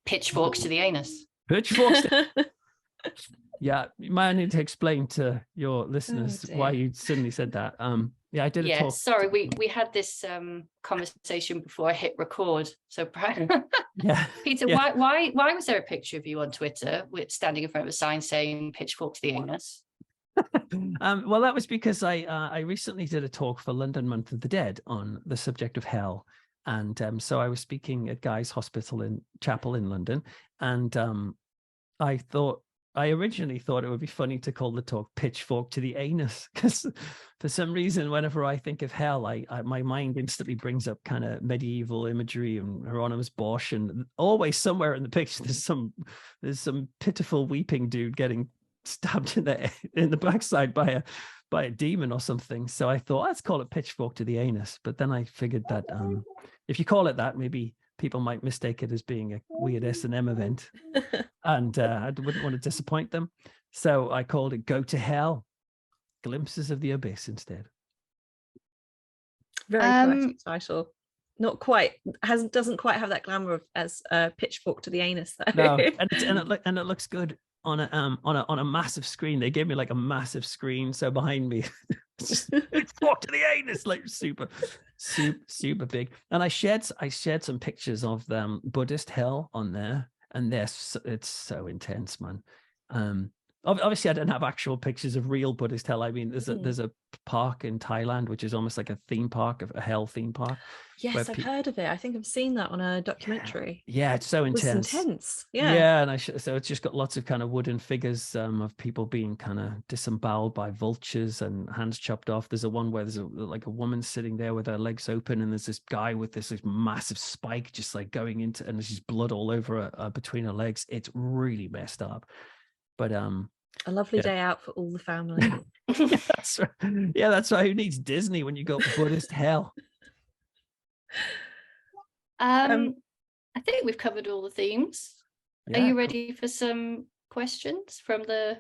Speaker 1: pitchforks to the anus.
Speaker 3: Pitchforks. Yeah, you might need to explain to your listeners why you suddenly said that. Yeah, I did a talk.
Speaker 1: Sorry, we had this conversation before I hit record. So,
Speaker 3: yeah,
Speaker 1: Peter, why was there a picture of you on Twitter with standing in front of a sign saying "pitchfork to the anus"?
Speaker 3: Well, that was because I recently did a talk for London Month of the Dead on the subject of hell, and so I was speaking at Guy's Chapel in London, and I originally thought it would be funny to call the talk "Pitchfork to the Anus," because for some reason, whenever I think of hell, my mind instantly brings up kind of medieval imagery and Hieronymus Bosch, and always somewhere in the picture there's some pitiful weeping dude getting stabbed in the backside by a demon or something. So I thought, let's call it "Pitchfork to the Anus." But then I figured that if you call it that, maybe people might mistake it as being a weird S&M event, and I wouldn't want to disappoint them. So I called it "Go to Hell, Glimpses of the Abyss" instead.
Speaker 2: Very poetic title. Not quite, doesn't quite have that glamour as "Pitchfork to the Anus" though.
Speaker 3: No, and it looks good on a massive screen. They gave me like a massive screen, so behind me it's "Pitchfork to the Anus," like super big. And I shared some pictures of Buddhist hell on there, and it's so intense, man. Obviously I don't have actual pictures of real Buddhist hell. I mean, there's a park in Thailand which is almost like a theme park, a hell theme park.
Speaker 2: Yes, I've heard of it. I think I've seen that on a documentary.
Speaker 3: Yeah, it's so intense.
Speaker 2: It's intense.
Speaker 3: Yeah, and so it's just got lots of kind of wooden figures of people being kind of disemboweled by vultures and hands chopped off. There's a one where there's like a woman sitting there with her legs open, and there's this guy with this massive spike just like going into, and there's just blood all over her, between her legs. It's really messed up. But
Speaker 2: a lovely day out for all the family.
Speaker 3: Yeah, that's right. Yeah, that's right. Who needs Disney when you got Buddhist hell?
Speaker 1: I think we've covered all the themes.
Speaker 3: Yeah,
Speaker 1: are you ready for some questions from the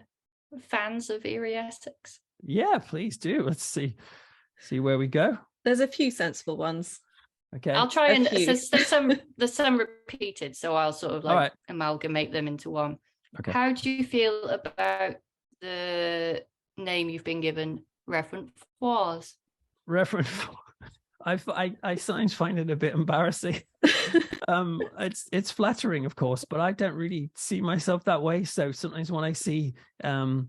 Speaker 1: fans of Eerie Essex?
Speaker 3: Yeah, please do. Let's see where we go.
Speaker 2: There's a few sensible ones.
Speaker 3: Okay,
Speaker 2: I'll try and
Speaker 1: there's some repeated, so I'll sort of like amalgamate them into one.
Speaker 3: Okay.
Speaker 1: How do you feel about the name you've been given, Reverend Fours?
Speaker 3: Reverend, I sometimes find it a bit embarrassing. It's flattering, of course, but I don't really see myself that way. So sometimes when I see, when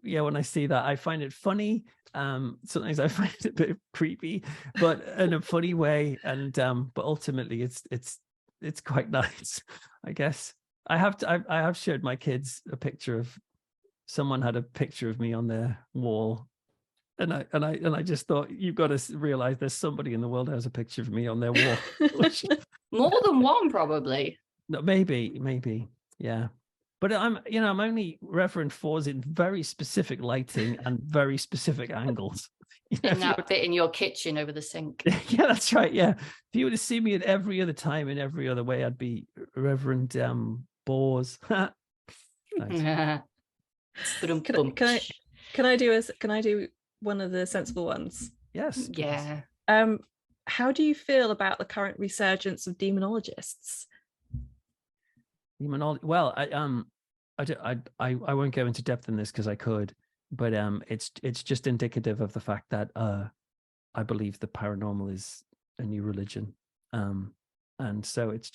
Speaker 3: I see that, I find it funny. Sometimes I find it a bit creepy, but in a funny way. And but ultimately, it's quite nice, I guess. I have showed my kids a picture of someone had a picture of me on their wall, and I just thought, you've got to realize there's somebody in the world who has a picture of me on their wall.
Speaker 1: More than one, probably.
Speaker 3: No, maybe, yeah. But I'm only Reverend Fours in very specific lighting and very specific angles.
Speaker 1: In that bit in your kitchen over the sink.
Speaker 3: Yeah, that's right. Yeah, if you were to see me at every other time in every other way, I'd be Reverend Bores. Nice.
Speaker 2: Can I do one of the sensible ones?
Speaker 3: Yes.
Speaker 1: Yeah.
Speaker 2: How do you feel about the current resurgence of demonologists?
Speaker 3: Well, I won't go into depth in this because I could, but it's just indicative of the fact that I believe the paranormal is a new religion, and so it's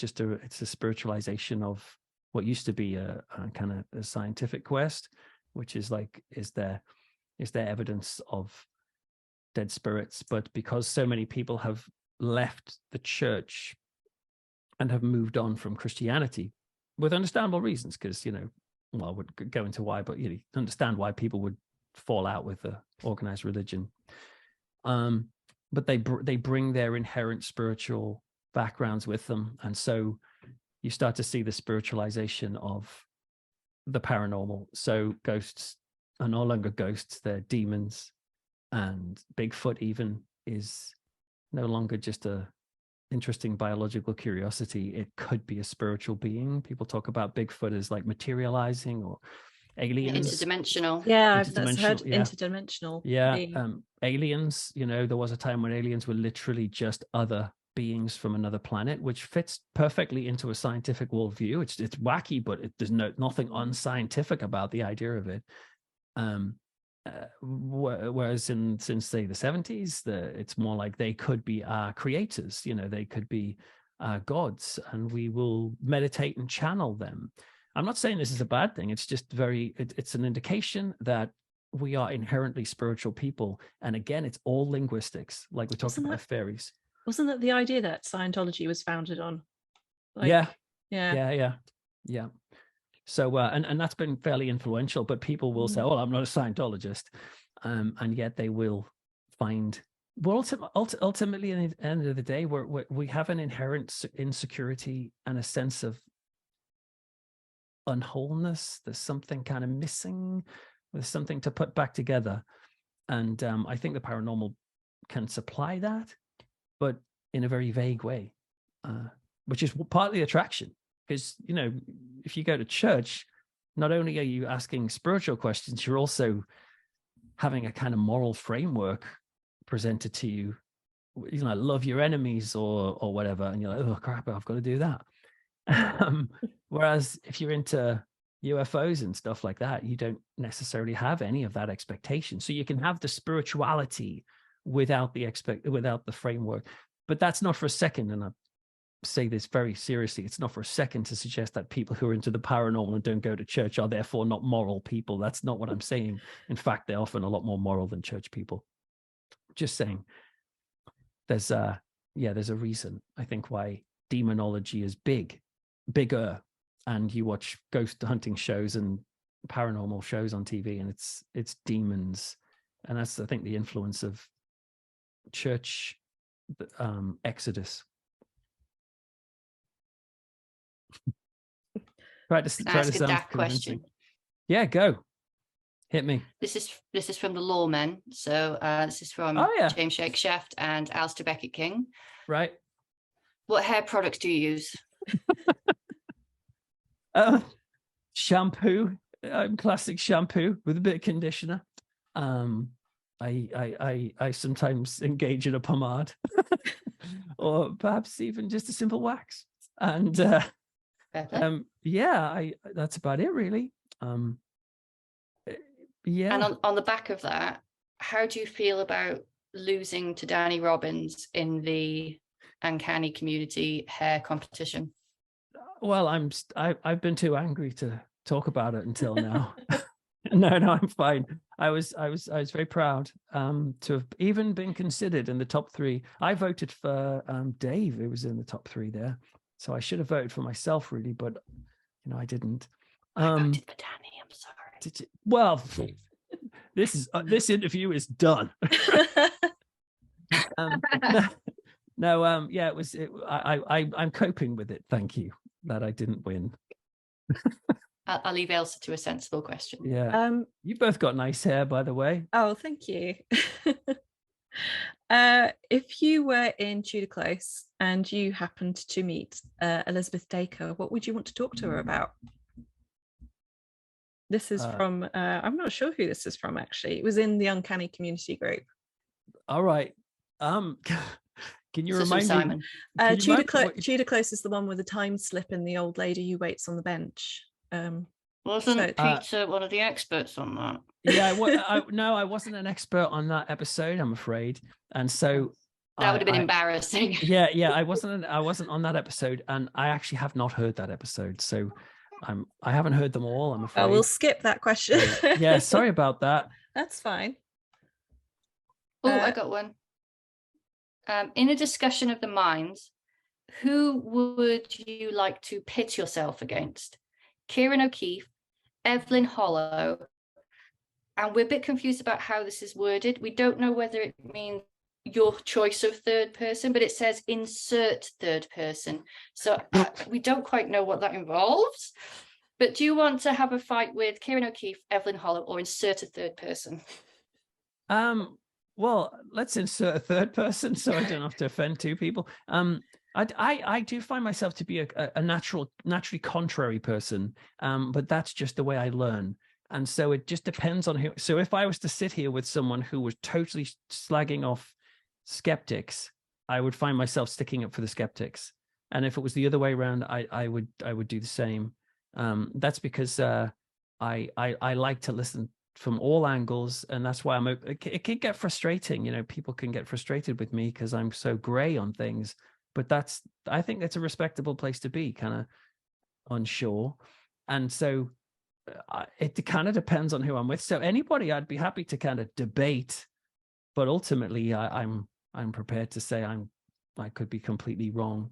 Speaker 3: a spiritualization of what used to be a kind of a scientific quest, which is like, is there evidence of dead spirits? But because so many people have left the church and have moved on from Christianity with understandable reasons, because I would go into why, but you understand why people would fall out with the organized religion. But they bring their inherent spiritual backgrounds with them, and so you start to see the spiritualization of the paranormal. So ghosts are no longer ghosts; they're demons, and Bigfoot even is no longer just a interesting biological curiosity. It could be a spiritual being. People talk about Bigfoot as like materializing or aliens.
Speaker 1: Interdimensional.
Speaker 2: Yeah, I've heard interdimensional.
Speaker 3: Yeah. Aliens, there was a time when aliens were literally just other beings from another planet, which fits perfectly into a scientific worldview. It's wacky, but there's nothing unscientific about the idea of it. Whereas since say the 70s, it's more like they could be our creators, they could be gods, and we will meditate and channel them. I'm not saying this is a bad thing. It's just it's an indication that we are inherently spiritual people. And again, it's all linguistics, like we're talking about fairies.
Speaker 2: Wasn't that the idea that Scientology was founded on?
Speaker 3: Yeah. So, and that's been fairly influential, but people will say, "Oh, I'm not a Scientologist," and yet they will find. Well, ultimately, at the end of the day, we have an inherent insecurity and a sense of unwholeness. There's something kind of missing. There's something to put back together, and I think the paranormal can supply that, but in a very vague way, which is part of the attraction. Because, if you go to church, not only are you asking spiritual questions, you're also having a kind of moral framework presented to you, love your enemies or whatever. And you're like, oh, crap, I've got to do that. Whereas if you're into UFOs and stuff like that, you don't necessarily have any of that expectation. So you can have the spirituality without the framework. But that's not for a second. And say this very seriously. It's not for a second to suggest that people who are into the paranormal and don't go to church are therefore not moral people. That's not what I'm saying. In fact, they're often a lot more moral than church people. Just saying. There's a reason, I think, why demonology is bigger, and you watch ghost hunting shows and paranormal shows on TV, and it's demons, and that's, I think, the influence of church exodus. Try to
Speaker 1: ask a
Speaker 3: sound
Speaker 1: daft
Speaker 3: convincing.
Speaker 1: question.
Speaker 3: Yeah, go. Hit me.
Speaker 1: This is from the Lawmen. So this is from James Shakeshaft and Alistair Beckett King.
Speaker 3: Right.
Speaker 1: What hair products do you use?
Speaker 3: Shampoo. Classic shampoo with a bit of conditioner. I sometimes engage in a pomade, or perhaps even just a simple wax. And that's about it, really.
Speaker 1: And on the back of that, how do you feel about losing to Danny Robbins in the uncanny community hair competition?
Speaker 3: Well, I've been too angry to talk about it until now. No, I'm fine. I was very proud to have even been considered in the top 3. I voted for Dave, who was in the top 3 there. So I should have voted for myself, really, but I didn't.
Speaker 1: I voted for Danny. I'm sorry.
Speaker 3: Did you? Well, this interview is done. It was. I'm coping with it. Thank you that I didn't win.
Speaker 1: I'll leave Elsa to a sensible question.
Speaker 3: Yeah. You both got nice hair, by the way.
Speaker 2: Oh, thank you. If you were in Tudor Close and you happened to meet Elizabeth Dacre, what would you want to talk to her about? This is from, I'm not sure who this is from, actually. It was in the Uncanny Community group.
Speaker 3: All right. Can you remind me?
Speaker 1: Simon.
Speaker 2: Tudor Close is the one with the time slip and the old lady who waits on the bench.
Speaker 1: Wasn't Peter one of the experts on that?
Speaker 3: Yeah, I wasn't an expert on that episode, I'm afraid. And so
Speaker 1: that would have been embarrassing.
Speaker 3: Yeah, I wasn't on that episode, and I actually have not heard that episode. So I haven't heard them all, I'm afraid.
Speaker 2: Oh, we'll skip that question.
Speaker 3: Yeah, sorry about that.
Speaker 2: That's fine.
Speaker 1: Oh, I got one. In a discussion of the minds, who would you like to pit yourself against? Kieran O'Keefe, Evelyn Hollow, and we're a bit confused about how this is worded. We don't know whether it means your choice of third person, but it says insert third person. So we don't quite know what that involves. But do you want to have a fight with Kieran O'Keefe, Evelyn Hollow, or insert a third person?
Speaker 3: Well, let's insert a third person so I don't have to offend 2 people. I do find myself to be a naturally contrary person, but that's just the way I learn. And so it just depends on who. So if I was to sit here with someone who was totally slagging off skeptics, I would find myself sticking up for the skeptics. And if it was the other way around, I would do the same. That's because I like to listen from all angles, and that's why it can get frustrating. People can get frustrated with me because I'm so gray on things. But I think that's a respectable place to be, kind of unsure. And so it kind of depends on who I'm with. So anybody I'd be happy to kind of debate, but ultimately I'm prepared to say I could be completely wrong.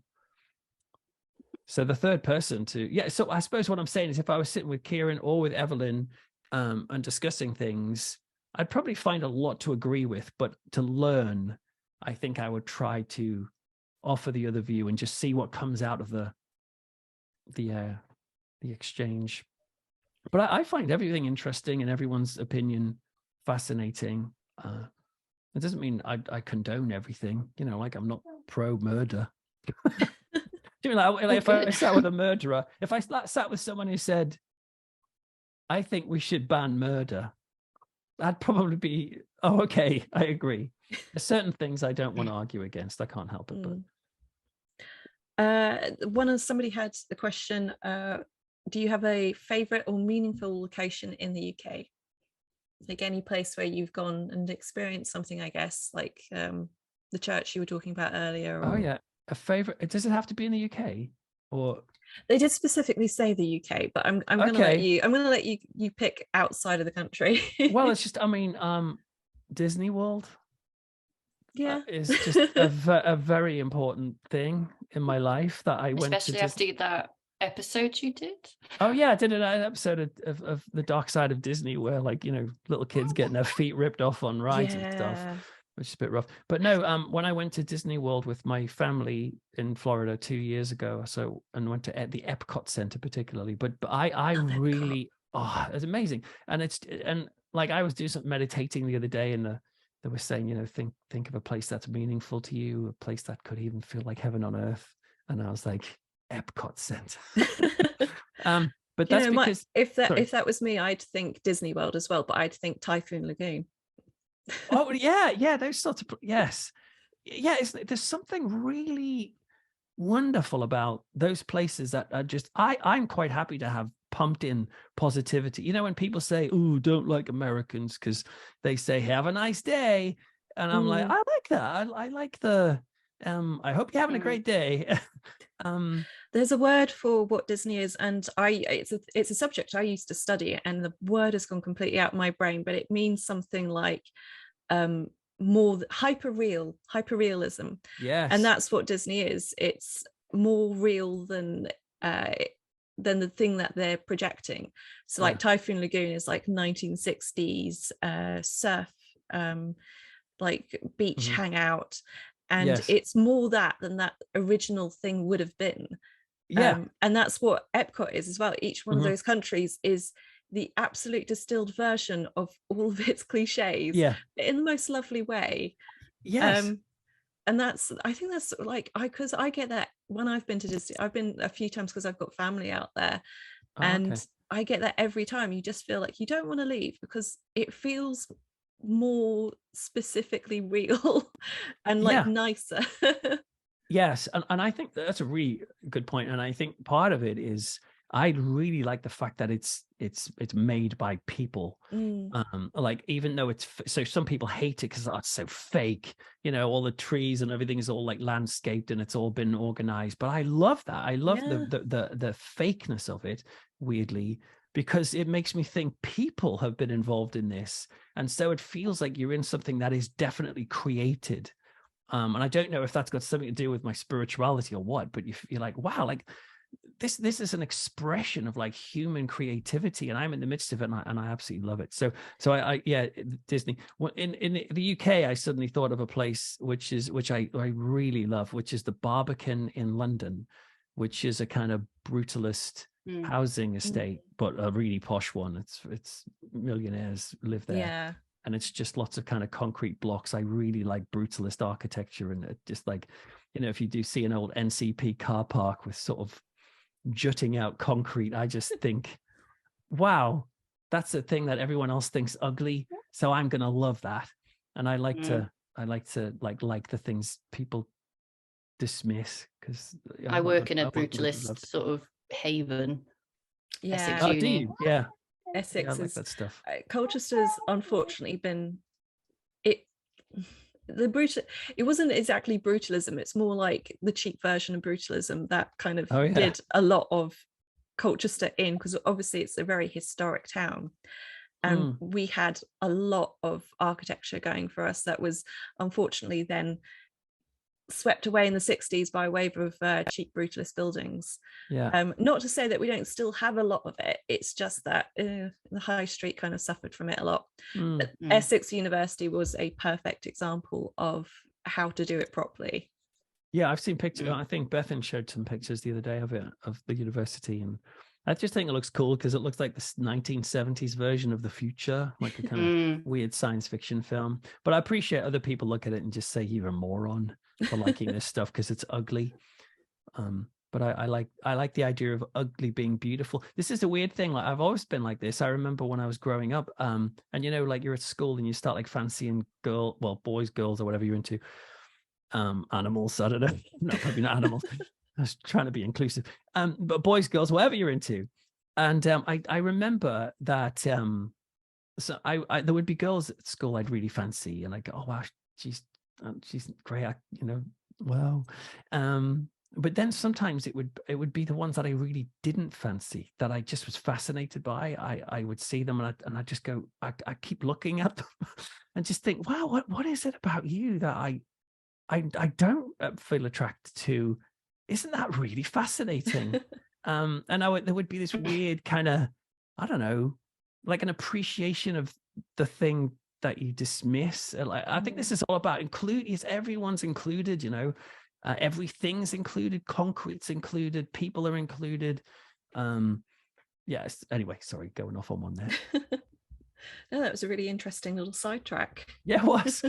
Speaker 3: So the third person so I suppose what I'm saying is if I was sitting with Kieran or with Evelyn and discussing things, I'd probably find a lot to agree with, but to learn, I think I would try to offer the other view and just see what comes out of the exchange. But I find everything interesting and everyone's opinion fascinating. It doesn't mean I condone everything, like I'm not pro murder. If I sat with a murderer, if I sat with someone who said, I think we should ban murder, I'd probably be, oh, okay, I agree. There's certain things I don't want to argue against. I can't help it.
Speaker 2: But somebody had the question, do you have a favorite or meaningful location in the UK? Like any place where you've gone and experienced something, I guess, like the church you were talking about earlier.
Speaker 3: Oh yeah. A favorite? Does it have to be in the UK or?
Speaker 2: They did specifically say the UK, but I'm going to let you pick outside of the country.
Speaker 3: Well, it's just, I mean, Disney World.
Speaker 2: Yeah,
Speaker 3: is just a very important thing in my life that I went to.
Speaker 1: Especially after that episode you did.
Speaker 3: Oh yeah, I did an episode of The Dark Side of Disney where, like, you know, little kids getting their feet ripped off on rides and stuff, which is a bit rough. But no, when I went to Disney World with my family in Florida 2 years ago, so, and went to the Epcot Center particularly, but I really, it's amazing. And like, I was doing some meditating the other day, and they were saying, you know, think of a place that's meaningful to you, a place that could even feel like heaven on earth. And I was like, Epcot Center. But that's because
Speaker 2: if that was me, I'd think Disney World as well, but I'd think Typhoon Lagoon.
Speaker 3: Oh yeah, those sorts of, yes, yeah. There's something really wonderful about those places that are just, I'm quite happy to have pumped in positivity. You know, when people say, "Oh, don't like Americans," because they say, "Have a nice day," and I'm like, I like that. I like the I hope you're having a great day.
Speaker 2: There's a word for what Disney is, and it's a subject I used to study, and the word has gone completely out of my brain, but it means something like more hyperrealism.
Speaker 3: Yes.
Speaker 2: And that's what Disney is. It's more real than the thing that they're projecting. So like Typhoon Lagoon is like 1960s surf, like beach hangout, and it's more that than that original thing would have been. And that's what Epcot is as well. Each one of those countries is the absolute distilled version of all of its cliches, in the most lovely way. And I think that's like, because I get that when I've been to Disney. I've been a few times because I've got family out there, and I get that every time. You just feel like you don't want to leave because it feels more specifically real and like nicer.
Speaker 3: Yes, and I think that's a really good point. And I think part of it is, I really like the fact that it's made by people. Like, even though so some people hate it because it's so fake, you know, all the trees and everything is all like landscaped and it's all been organized. But I love that. I love the fakeness of it, weirdly, because it makes me think people have been involved in this, and so it feels like you're in something that is definitely created. And I don't know if that's got something to do with my spirituality or what, but you're like, wow, like this is an expression of like human creativity, and I'm in the midst of it, and I absolutely love it. So I Disney. In the UK, I suddenly thought of a place which I really love, which is the Barbican in London, which is a kind of brutalist housing estate, but a really posh one. It's millionaires live there. And it's just lots of kind of concrete blocks. I really like brutalist architecture, and it just, like, you know, if you do see an old NCP car park with sort of jutting out concrete, I just think, wow, that's a thing that everyone else thinks ugly, so I'm gonna love that. And I like to like the things people dismiss, because
Speaker 1: I work in a brutalist sort of haven. Essex
Speaker 3: do you?
Speaker 2: Essex
Speaker 3: I like that stuff.
Speaker 2: Colchester's unfortunately been it wasn't exactly brutalism. It's more like the cheap version of brutalism that kind of did a lot of Colchester in, because obviously it's a very historic town, and we had a lot of architecture going for us that was unfortunately then swept away in the 60s by wave of cheap brutalist buildings. Not to say that we don't still have a lot of it, it's just that the high street kind of suffered from it a lot. Essex University was a perfect example of how to do it properly.
Speaker 3: I've seen pictures. I think Bethan showed some pictures the other day of it, of the university, and I just think it looks cool because it looks like the 1970s version of the future, like a kind of weird science fiction film. But I appreciate other people look at it and just say you're a moron for liking this stuff because it's ugly. But I like the idea of ugly being beautiful. This is a weird thing. Like, I've always been like this. I remember when I was growing up, and you know, like, you're at school and you start like fancying boys, girls, or whatever you're into. Animals, I don't know. No, probably not animals. I was trying to be inclusive. But boys, girls, whatever you're into. And I remember that so I there would be girls at school I'd really fancy, and I go, oh wow, she's great. Well, but then sometimes it would be the ones that I really didn't fancy, that I just was fascinated by. I would see them and I just go, I keep looking at them and just think, wow, what is it about you that I don't feel attracted to? Isn't that really fascinating? And there would be this weird kind of, I don't know, like an appreciation of the thing that you dismiss. Like, I think this is all about everyone's included, you know. Everything's included, concrete's included, people are included. Yes. Anyway, sorry, going off on one there.
Speaker 2: No, that was a really interesting little sidetrack.
Speaker 3: Yeah, it was.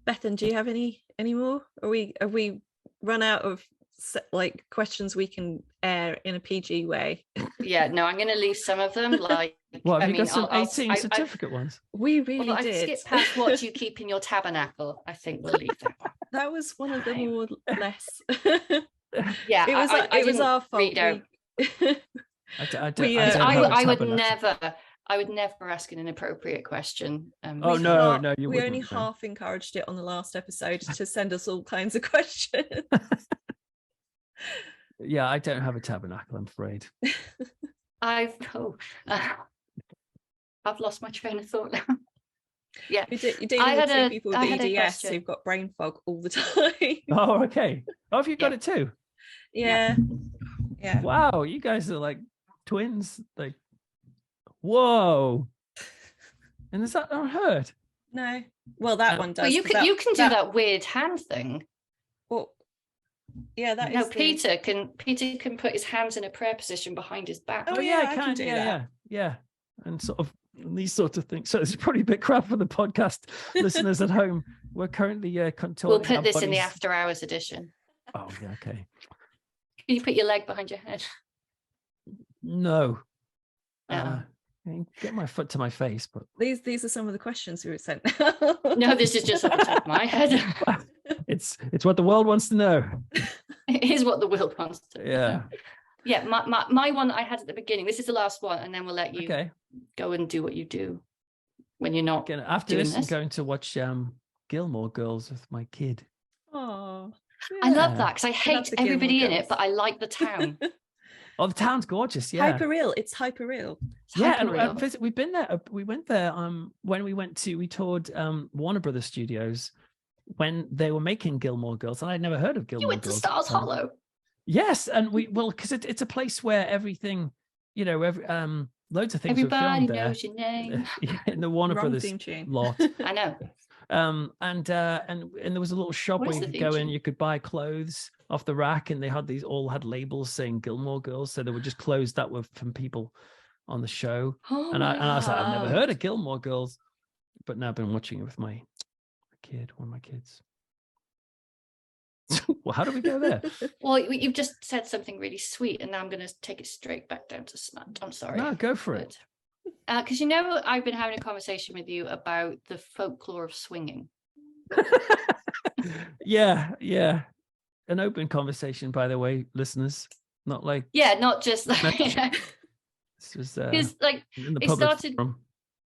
Speaker 2: Bethan, do you have any more? Have we run out of like questions we can air in a PG way?
Speaker 1: Yeah, no, I'm going to leave some of them. Like,
Speaker 3: well, have you got some 18 certificate ones?
Speaker 2: We really did.
Speaker 1: I skipped past what do you keep in your tabernacle. I think we'll leave that one.
Speaker 2: That was one of the more less.
Speaker 1: Yeah,
Speaker 2: it was our fault.
Speaker 1: I would never ask an inappropriate question.
Speaker 3: No, you wouldn't.
Speaker 2: We only half encouraged it on the last episode to send us all kinds of questions.
Speaker 3: Yeah, I don't have a tabernacle, I'm afraid.
Speaker 1: I've lost my train of thought now. Yeah,
Speaker 2: you're dealing with two people with EDS who've got brain fog all the time.
Speaker 3: Oh, okay. Oh, have you got it too?
Speaker 2: Yeah.
Speaker 3: Wow, you guys are like twins. Like, whoa. And is that unheard?
Speaker 2: No. Well, that one does.
Speaker 1: Well, you can do that weird hand thing.
Speaker 2: Well, yeah, that
Speaker 1: no,
Speaker 2: is.
Speaker 1: Peter can put his hands in a prayer position behind his back.
Speaker 2: Oh yeah, I can do
Speaker 3: that. Yeah, and sort of these sort of things. So it's probably a bit crap for the podcast listeners at home. We're currently contorting.
Speaker 1: We'll put this in the after hours edition.
Speaker 3: Oh yeah, okay.
Speaker 1: Can you put your leg behind your head?
Speaker 3: No. Get my foot to my face, but
Speaker 2: these are some of the questions we were sent.
Speaker 1: No, this is just off the top of my head.
Speaker 3: It's what the world wants to know.
Speaker 1: It is what the world wants to know. Yeah, my one I had at the beginning. This is the last one, and then we'll let you go and do what you do when you're not.
Speaker 3: After this, I'm going to watch Gilmore Girls with my kid.
Speaker 2: Oh,
Speaker 1: yeah. I love that because I hate everybody in it, but I like the town.
Speaker 3: Oh, the town's gorgeous. Yeah,
Speaker 2: hyper-real. It's hyper-real.
Speaker 3: And we've been there. We went there when we toured Warner Brothers Studios when they were making Gilmore Girls, and I'd never heard of Gilmore Girls.
Speaker 1: You went to Stars Hollow.
Speaker 3: Yes, and because it's a place where everything, you know, loads of things
Speaker 1: everybody
Speaker 3: were filmed
Speaker 1: knows your name.
Speaker 3: In the Warner Brothers lot.
Speaker 1: I know.
Speaker 3: And there was a little shop where you could go in, you could buy clothes off the rack, and they all had labels saying Gilmore Girls, so they were just clothes that were from people on the show.
Speaker 1: Oh,
Speaker 3: and I was like, I've never heard of Gilmore Girls, but now I've been watching it with one of my kids. Well, how do we go there?
Speaker 1: Well, you've just said something really sweet, and now I'm going to take it straight back down to smut. I'm sorry.
Speaker 3: No, go for it.
Speaker 1: Because I've been having a conversation with you about the folklore of swinging.
Speaker 3: Yeah. An open conversation, by the way, listeners. Not like
Speaker 1: not just like
Speaker 3: this was
Speaker 1: like
Speaker 3: in the
Speaker 1: it
Speaker 3: public
Speaker 1: started.
Speaker 3: forum.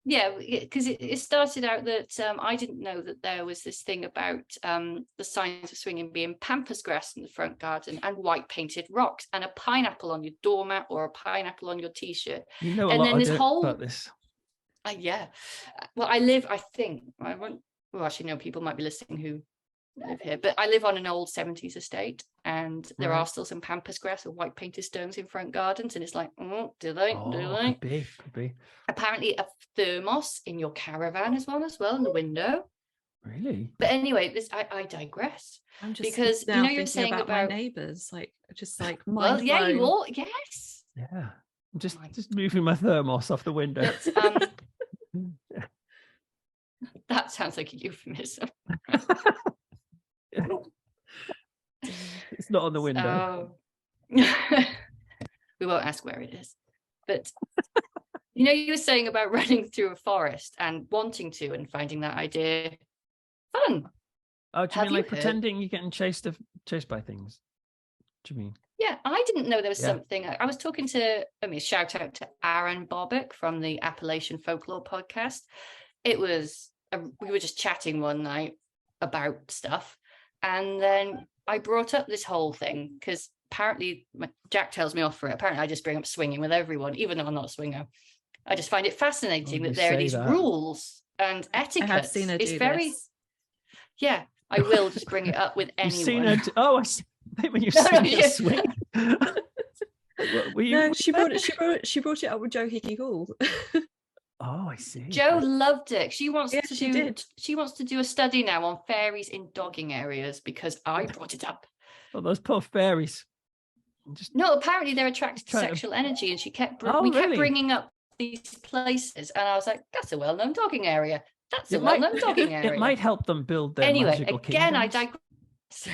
Speaker 1: Yeah, because it started out that I didn't know that there was this thing about the signs of swinging being pampas grass in the front garden and white painted rocks and a pineapple on your doormat or a pineapple on your t-shirt.
Speaker 3: You know a lot about this.
Speaker 1: Yeah. Well, I actually know people might be listening who live here, but I live on an old 70s estate, and there are still some pampas grass or white painted stones in front gardens, and it's like, do they?
Speaker 3: Could be.
Speaker 1: Apparently a thermos in your caravan as well in the window.
Speaker 3: Really?
Speaker 1: But anyway, I digress.
Speaker 2: I'm just
Speaker 1: because
Speaker 2: now
Speaker 1: you're saying about
Speaker 2: my neighbours, like
Speaker 1: well, yeah, you all, yes.
Speaker 3: Yeah, I'm just moving my thermos off the window.
Speaker 1: That sounds like a euphemism.
Speaker 3: It's not on the window.
Speaker 1: We won't ask where it is. But you were saying about running through a forest and wanting to and finding that idea fun.
Speaker 3: Oh, do you mean like pretending you're getting chased by things? What do you mean?
Speaker 1: Yeah, I didn't know there was something. I was talking to, shout out to Aaron Bobbick from the Appalachian Folklore podcast. We were just chatting one night about stuff, And then I brought up this whole thing because apparently Jack tells me off for it. Apparently I just bring up swinging with everyone, even though I'm not a swinger. I just find it fascinating that there are these rules and etiquette.
Speaker 2: I have seen her do this.
Speaker 1: Yeah, I will just bring it up with anyone.
Speaker 3: You've seen her I see when you've seen her swing.
Speaker 2: She brought it up with Joe Hickey Hall.
Speaker 3: Oh, I see.
Speaker 1: Joe loved it. She wants to do a study now on fairies in dogging areas because I brought it up.
Speaker 3: Oh, those poor fairies.
Speaker 1: No, apparently they're attracted to sexual energy, and she kept kept bringing up these places, and I was like, that's a well-known dogging area. That's a well-known dogging area.
Speaker 3: It might help them build their magical
Speaker 1: again,
Speaker 3: kingdoms.
Speaker 1: I digress.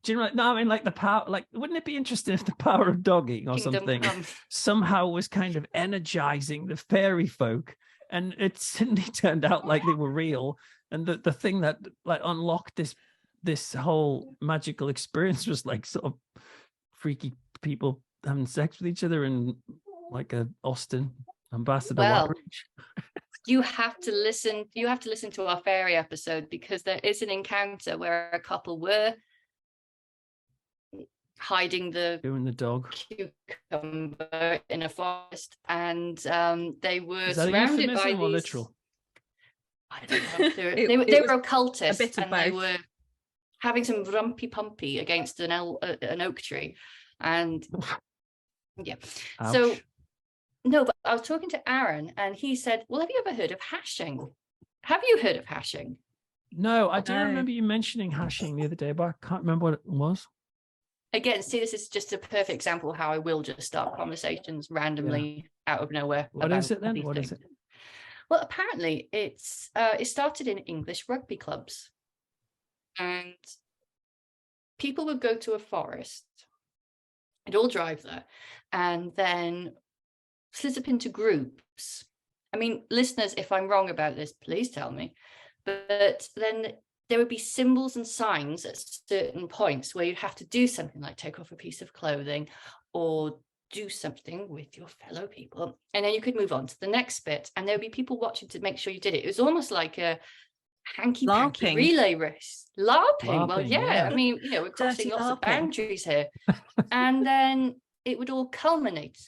Speaker 3: Do you know? No, I mean, like the power. Like, wouldn't it be interesting if the power of dogging or something somehow was kind of energizing the fairy folk, and it suddenly turned out like they were real, and the thing that like unlocked this whole magical experience was like sort of freaky people having sex with each other in like a Austin Ambassador Lodge.
Speaker 1: You have to listen to our fairy episode, because there is an encounter where a couple were hiding doing the
Speaker 3: dog
Speaker 1: cucumber in a forest, and they were
Speaker 3: surrounded by these literal.
Speaker 1: I don't know. They were occultists, and they were having some rumpy pumpy against an oak tree, and yeah. Ouch. So no, but I was talking to Aaron, and he said, well, have you ever heard of hashing? Have you heard of hashing?
Speaker 3: No, I don't remember you mentioning hashing the other day, but I can't remember what it was.
Speaker 1: Again, see, this is just a perfect example of how I will just start conversations randomly out of nowhere.
Speaker 3: What is it then? What is it?
Speaker 1: Well, apparently it started in English rugby clubs, and people would go to a forest, they'd all drive there, and then split up into groups. I mean, listeners, if I'm wrong about this, please tell me. But then there would be symbols and signs at certain points where you'd have to do something like take off a piece of clothing or do something with your fellow people. And then you could move on to the next bit, and there would be people watching to make sure you did it. It was almost like a hanky-panky relay race. LARPing. Well, yeah. I mean, we're crossing lots of boundaries here. And then it would all culminate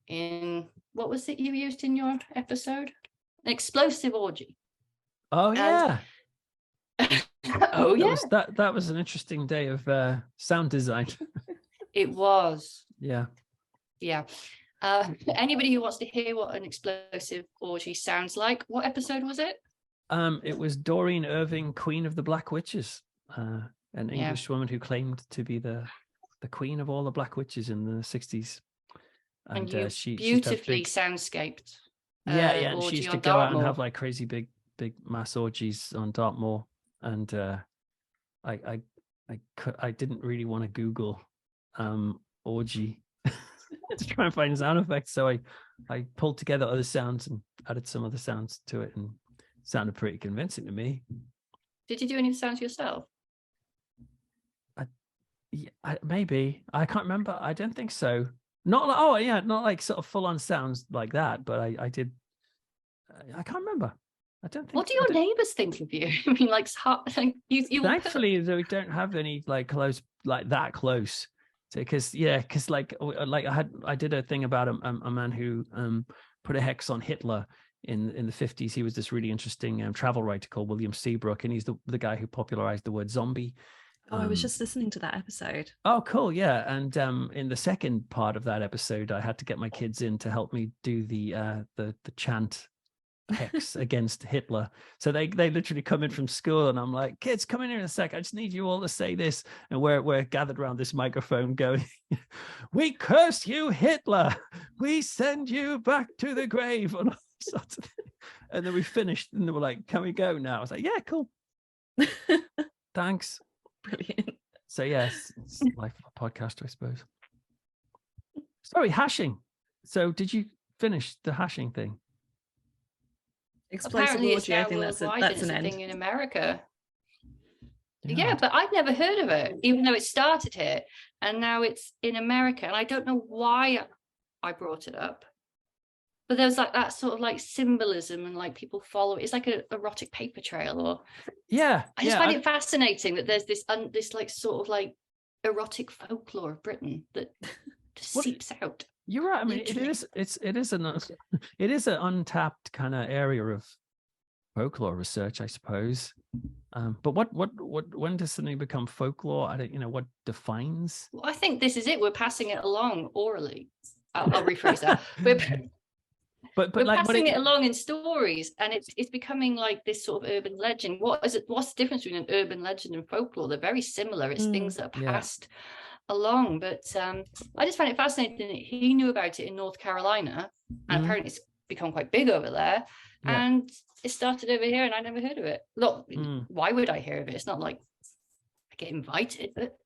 Speaker 1: in, what was it you used in your episode? An explosive orgy.
Speaker 3: Oh, yeah.
Speaker 1: Oh yeah,
Speaker 3: that was an interesting day of sound design.
Speaker 1: It was.
Speaker 3: Yeah.
Speaker 1: Anybody who wants to hear what an explosive orgy sounds like, what episode was it?
Speaker 3: It was Doreen Irving, Queen of the Black Witches, an English woman who claimed to be the queen of all the Black Witches in the 60s.
Speaker 1: And you beautifully soundscaped.
Speaker 3: And she used to go out and have like crazy big mass orgies on Dartmoor, and I didn't really want to Google orgy to try and find sound effects, so I pulled together other sounds and added some other sounds to it, and it sounded pretty convincing to me.
Speaker 1: Did you do any sounds yourself?
Speaker 3: Maybe, I can't remember. I don't think so. Not like sort of full on sounds like that, but I did. I can't remember. I don't think.
Speaker 1: What do your neighbors think of you? I mean, like you.
Speaker 3: Thankfully, we don't have any like close, like that close. Because like I did a thing about a man who put a hex on Hitler in the 50s. He was this really interesting travel writer called William Seabrook, and he's the guy who popularized the word zombie.
Speaker 2: I was just listening to that episode.
Speaker 3: Oh, cool. Yeah. And in the second part of that episode, I had to get my kids in to help me do the chant hex against Hitler. So they literally come in from school, and I'm like, kids, come in here in a sec. I just need you all to say this. And we're gathered around this microphone going, we curse you, Hitler. We send you back to the grave. And then we finished, and they were like, can we go now? I was like, yeah, cool. Thanks.
Speaker 2: Brilliant.
Speaker 3: So yes, it's life of a podcaster, I suppose. Sorry, hashing. So did you finish the hashing thing?
Speaker 1: Explosive orgy, I think that's an end. Thing in America. Yeah, but I've never heard of it, even though it started here, and now it's in America, and I don't know why I brought it up. But there's like that sort of like symbolism and like people follow. It's like an erotic paper trail, or
Speaker 3: Yeah,
Speaker 1: I just find it fascinating that there's this this like sort of like erotic folklore of Britain that just seeps out.
Speaker 3: You're right. I mean,
Speaker 1: Literally.
Speaker 3: it is an untapped kind of area of folklore research, I suppose. But what when does something become folklore? I don't, what defines?
Speaker 1: Well, I think this is it. We're passing it along orally. I'll rephrase that. We're
Speaker 3: like
Speaker 1: passing it along in stories, and it's becoming like this sort of urban legend. What's the difference between an urban legend and folklore? They're very similar. It's things that are passed along. But I just find it fascinating that he knew about it in North Carolina, and apparently it's become quite big over there. And it started over here, and I never heard of it. Look, why would I hear of it? It's not like I get invited, but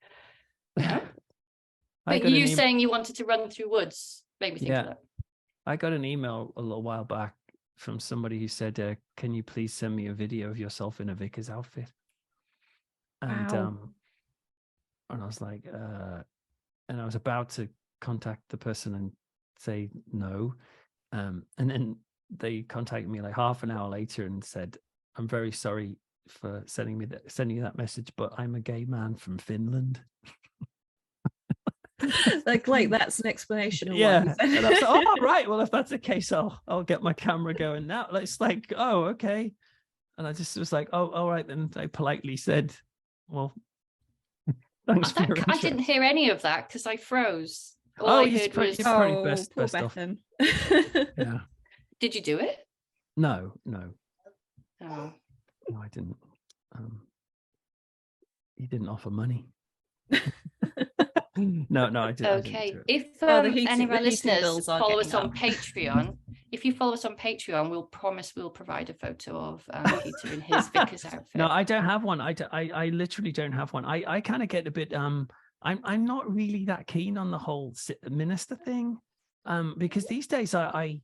Speaker 1: but you saying you wanted to run through woods made me think of that.
Speaker 3: I got an email a little while back from somebody who said, can you please send me a video of yourself in a vicar's outfit? And and I was like, and I was about to contact the person and say no. And then they contacted me like half an hour later and said, I'm very sorry for sending you that message, but I'm a gay man from Finland.
Speaker 2: like that's an explanation of
Speaker 3: yeah.
Speaker 2: why.
Speaker 3: And I was like, oh right, well if that's the case, I'll get my camera going now. It's like, oh okay. And I just was like, oh all right then. I politely said, well, thanks for your interest.
Speaker 1: I didn't hear any of that because I froze. All I heard was
Speaker 2: best off.
Speaker 3: Yeah.
Speaker 1: Did you do it?
Speaker 3: No.
Speaker 1: Oh.
Speaker 3: No, I didn't. He didn't offer money. No, I didn't.
Speaker 1: Okay. If any of our listeners follow us on Patreon, if you follow us on Patreon, we'll promise we'll provide a photo of Peter in his vicar's outfit.
Speaker 3: No, I don't have one. I literally don't have one. I kind of get a bit I'm not really that keen on the whole minister thing, because these days I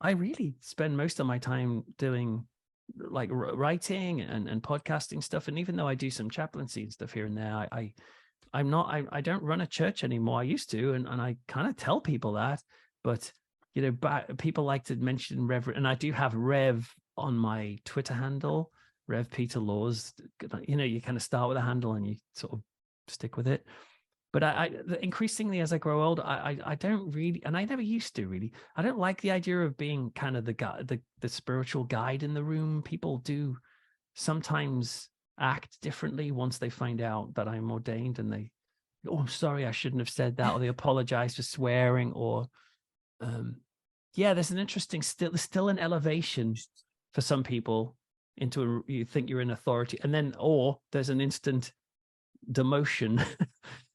Speaker 3: really spend most of my time doing like writing and podcasting stuff, and even though I do some chaplaincy and stuff here and there, I don't run a church anymore. I used to, and I kind of tell people that, but people like to mention Reverend, and I do have Rev on my Twitter handle, Rev Peter Laws. You kind of start with a handle and you sort of stick with it. But I increasingly as I grow older, I don't really, and I never used to really. I don't like the idea of being kind of the spiritual guide in the room. People do sometimes act differently once they find out that I'm ordained, and they, I'm sorry, I shouldn't have said that, or they apologize for swearing, or there's an interesting still an elevation for some people into you think you're in authority, and then or there's an instant demotion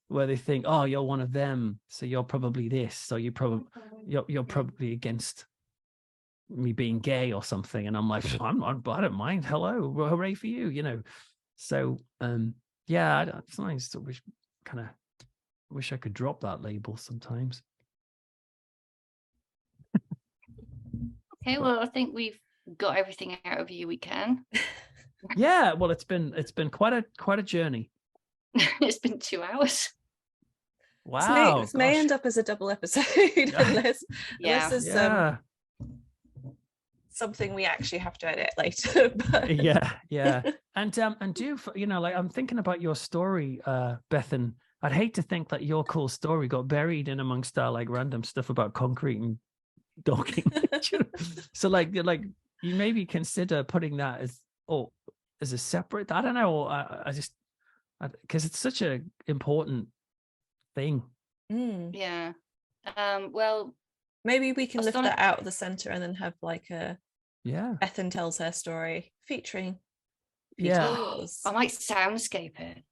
Speaker 3: where they think, oh, you're one of them, so you're probably this, so you're probably against me being gay or something, and I'm like, I don't mind. Hello, hooray for you, So I sometimes wish I could drop that label sometimes.
Speaker 1: Okay, well, I think we've got everything out of you we can.
Speaker 3: Yeah, well, it's been quite a journey.
Speaker 1: It's been 2 hours.
Speaker 2: Wow, this may end up as a double episode unless there's something we actually have to edit later. But...
Speaker 3: yeah. And do I'm thinking about your story, Bethan. I'd hate to think that your cool story got buried in amongst our like random stuff about concrete and docking. So like you maybe consider putting that as a separate. I don't know. Or I just because it's such a important thing.
Speaker 1: Yeah. Well,
Speaker 2: maybe we can lift that out of the center and then have like a Bethan tells her story featuring
Speaker 1: I might soundscape it.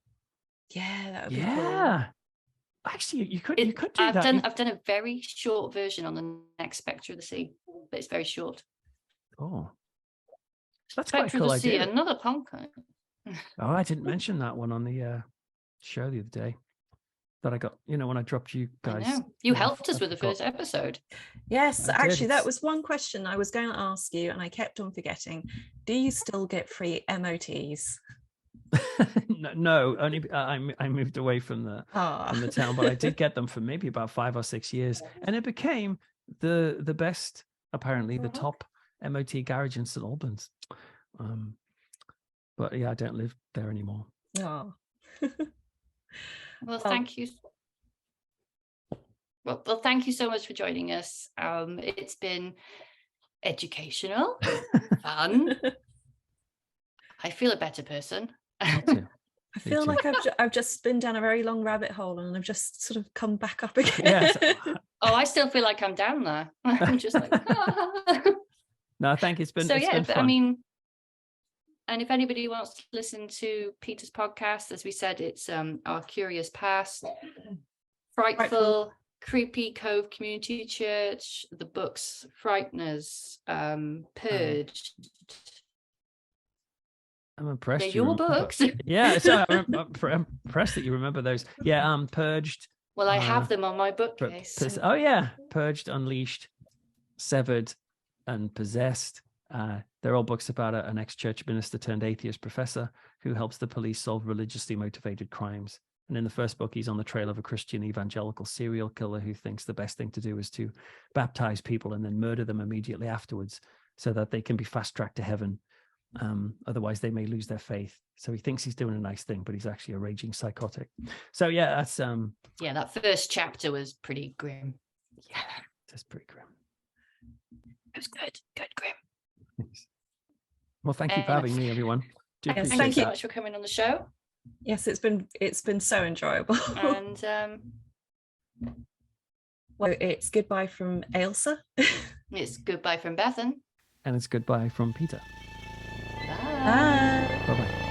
Speaker 2: Yeah, that would be cool.
Speaker 3: Actually, you could do that.
Speaker 1: I've done a very short version on the next Spectre of the Sea, but it's very short.
Speaker 3: Oh, that's
Speaker 1: Spectre
Speaker 3: quite a cool
Speaker 1: of the Sea,
Speaker 3: idea.
Speaker 1: another podcast.
Speaker 3: Oh, I didn't mention that one on the show the other day that I got, when I dropped you guys.
Speaker 1: I know. You helped us with the first episode.
Speaker 2: Yes, actually, that was one question I was going to ask you and I kept on forgetting. Do you still get free MOTs?
Speaker 3: No, only I moved away from the town, but I did get them for maybe about 5 or 6 years, and it became the best apparently the top MOT garage in St Albans. But yeah, I don't live there anymore.
Speaker 2: Oh.
Speaker 1: Well, thank you. Well, thank you so much for joining us. It's been educational, fun. I feel a better person.
Speaker 3: Me too.
Speaker 2: I feel like I've just been down a very long rabbit hole and I've just sort of come back up again.
Speaker 3: Yes.
Speaker 1: Oh, I still feel like I'm down there. I'm just like,
Speaker 3: No, thank you. It's been
Speaker 1: but
Speaker 3: fun.
Speaker 1: I mean, and if anybody wants to listen to Peter's podcast, as we said, it's Our Curious Past, Frightful, Creepy Cove Community Church, the books Frighteners, Purged.
Speaker 3: I'm impressed.
Speaker 1: They're your books.
Speaker 3: Yeah, so I'm impressed that you remember those. Yeah, Purged.
Speaker 1: Well, I have them on my bookcase.
Speaker 3: Oh yeah, Purged, Unleashed, Severed, and Possessed. They're all books about an ex-church minister turned atheist professor who helps the police solve religiously motivated crimes. And in the first book, he's on the trail of a Christian evangelical serial killer who thinks the best thing to do is to baptize people and then murder them immediately afterwards so that they can be fast-tracked to heaven. Otherwise they may lose their faith. So he thinks he's doing a nice thing, but he's actually a raging psychotic. So yeah, that's
Speaker 1: that first chapter was pretty grim.
Speaker 3: Yeah, that's pretty grim.
Speaker 1: It was good grim.
Speaker 3: Well, thank you for having me, everyone.
Speaker 1: Thank you so much for coming on the show.
Speaker 2: Yes, it's been so enjoyable.
Speaker 1: And
Speaker 2: well, it's goodbye from Ailsa.
Speaker 1: It's goodbye from Bethan.
Speaker 3: And it's goodbye from Peter.
Speaker 1: Bye.
Speaker 3: Bye-bye.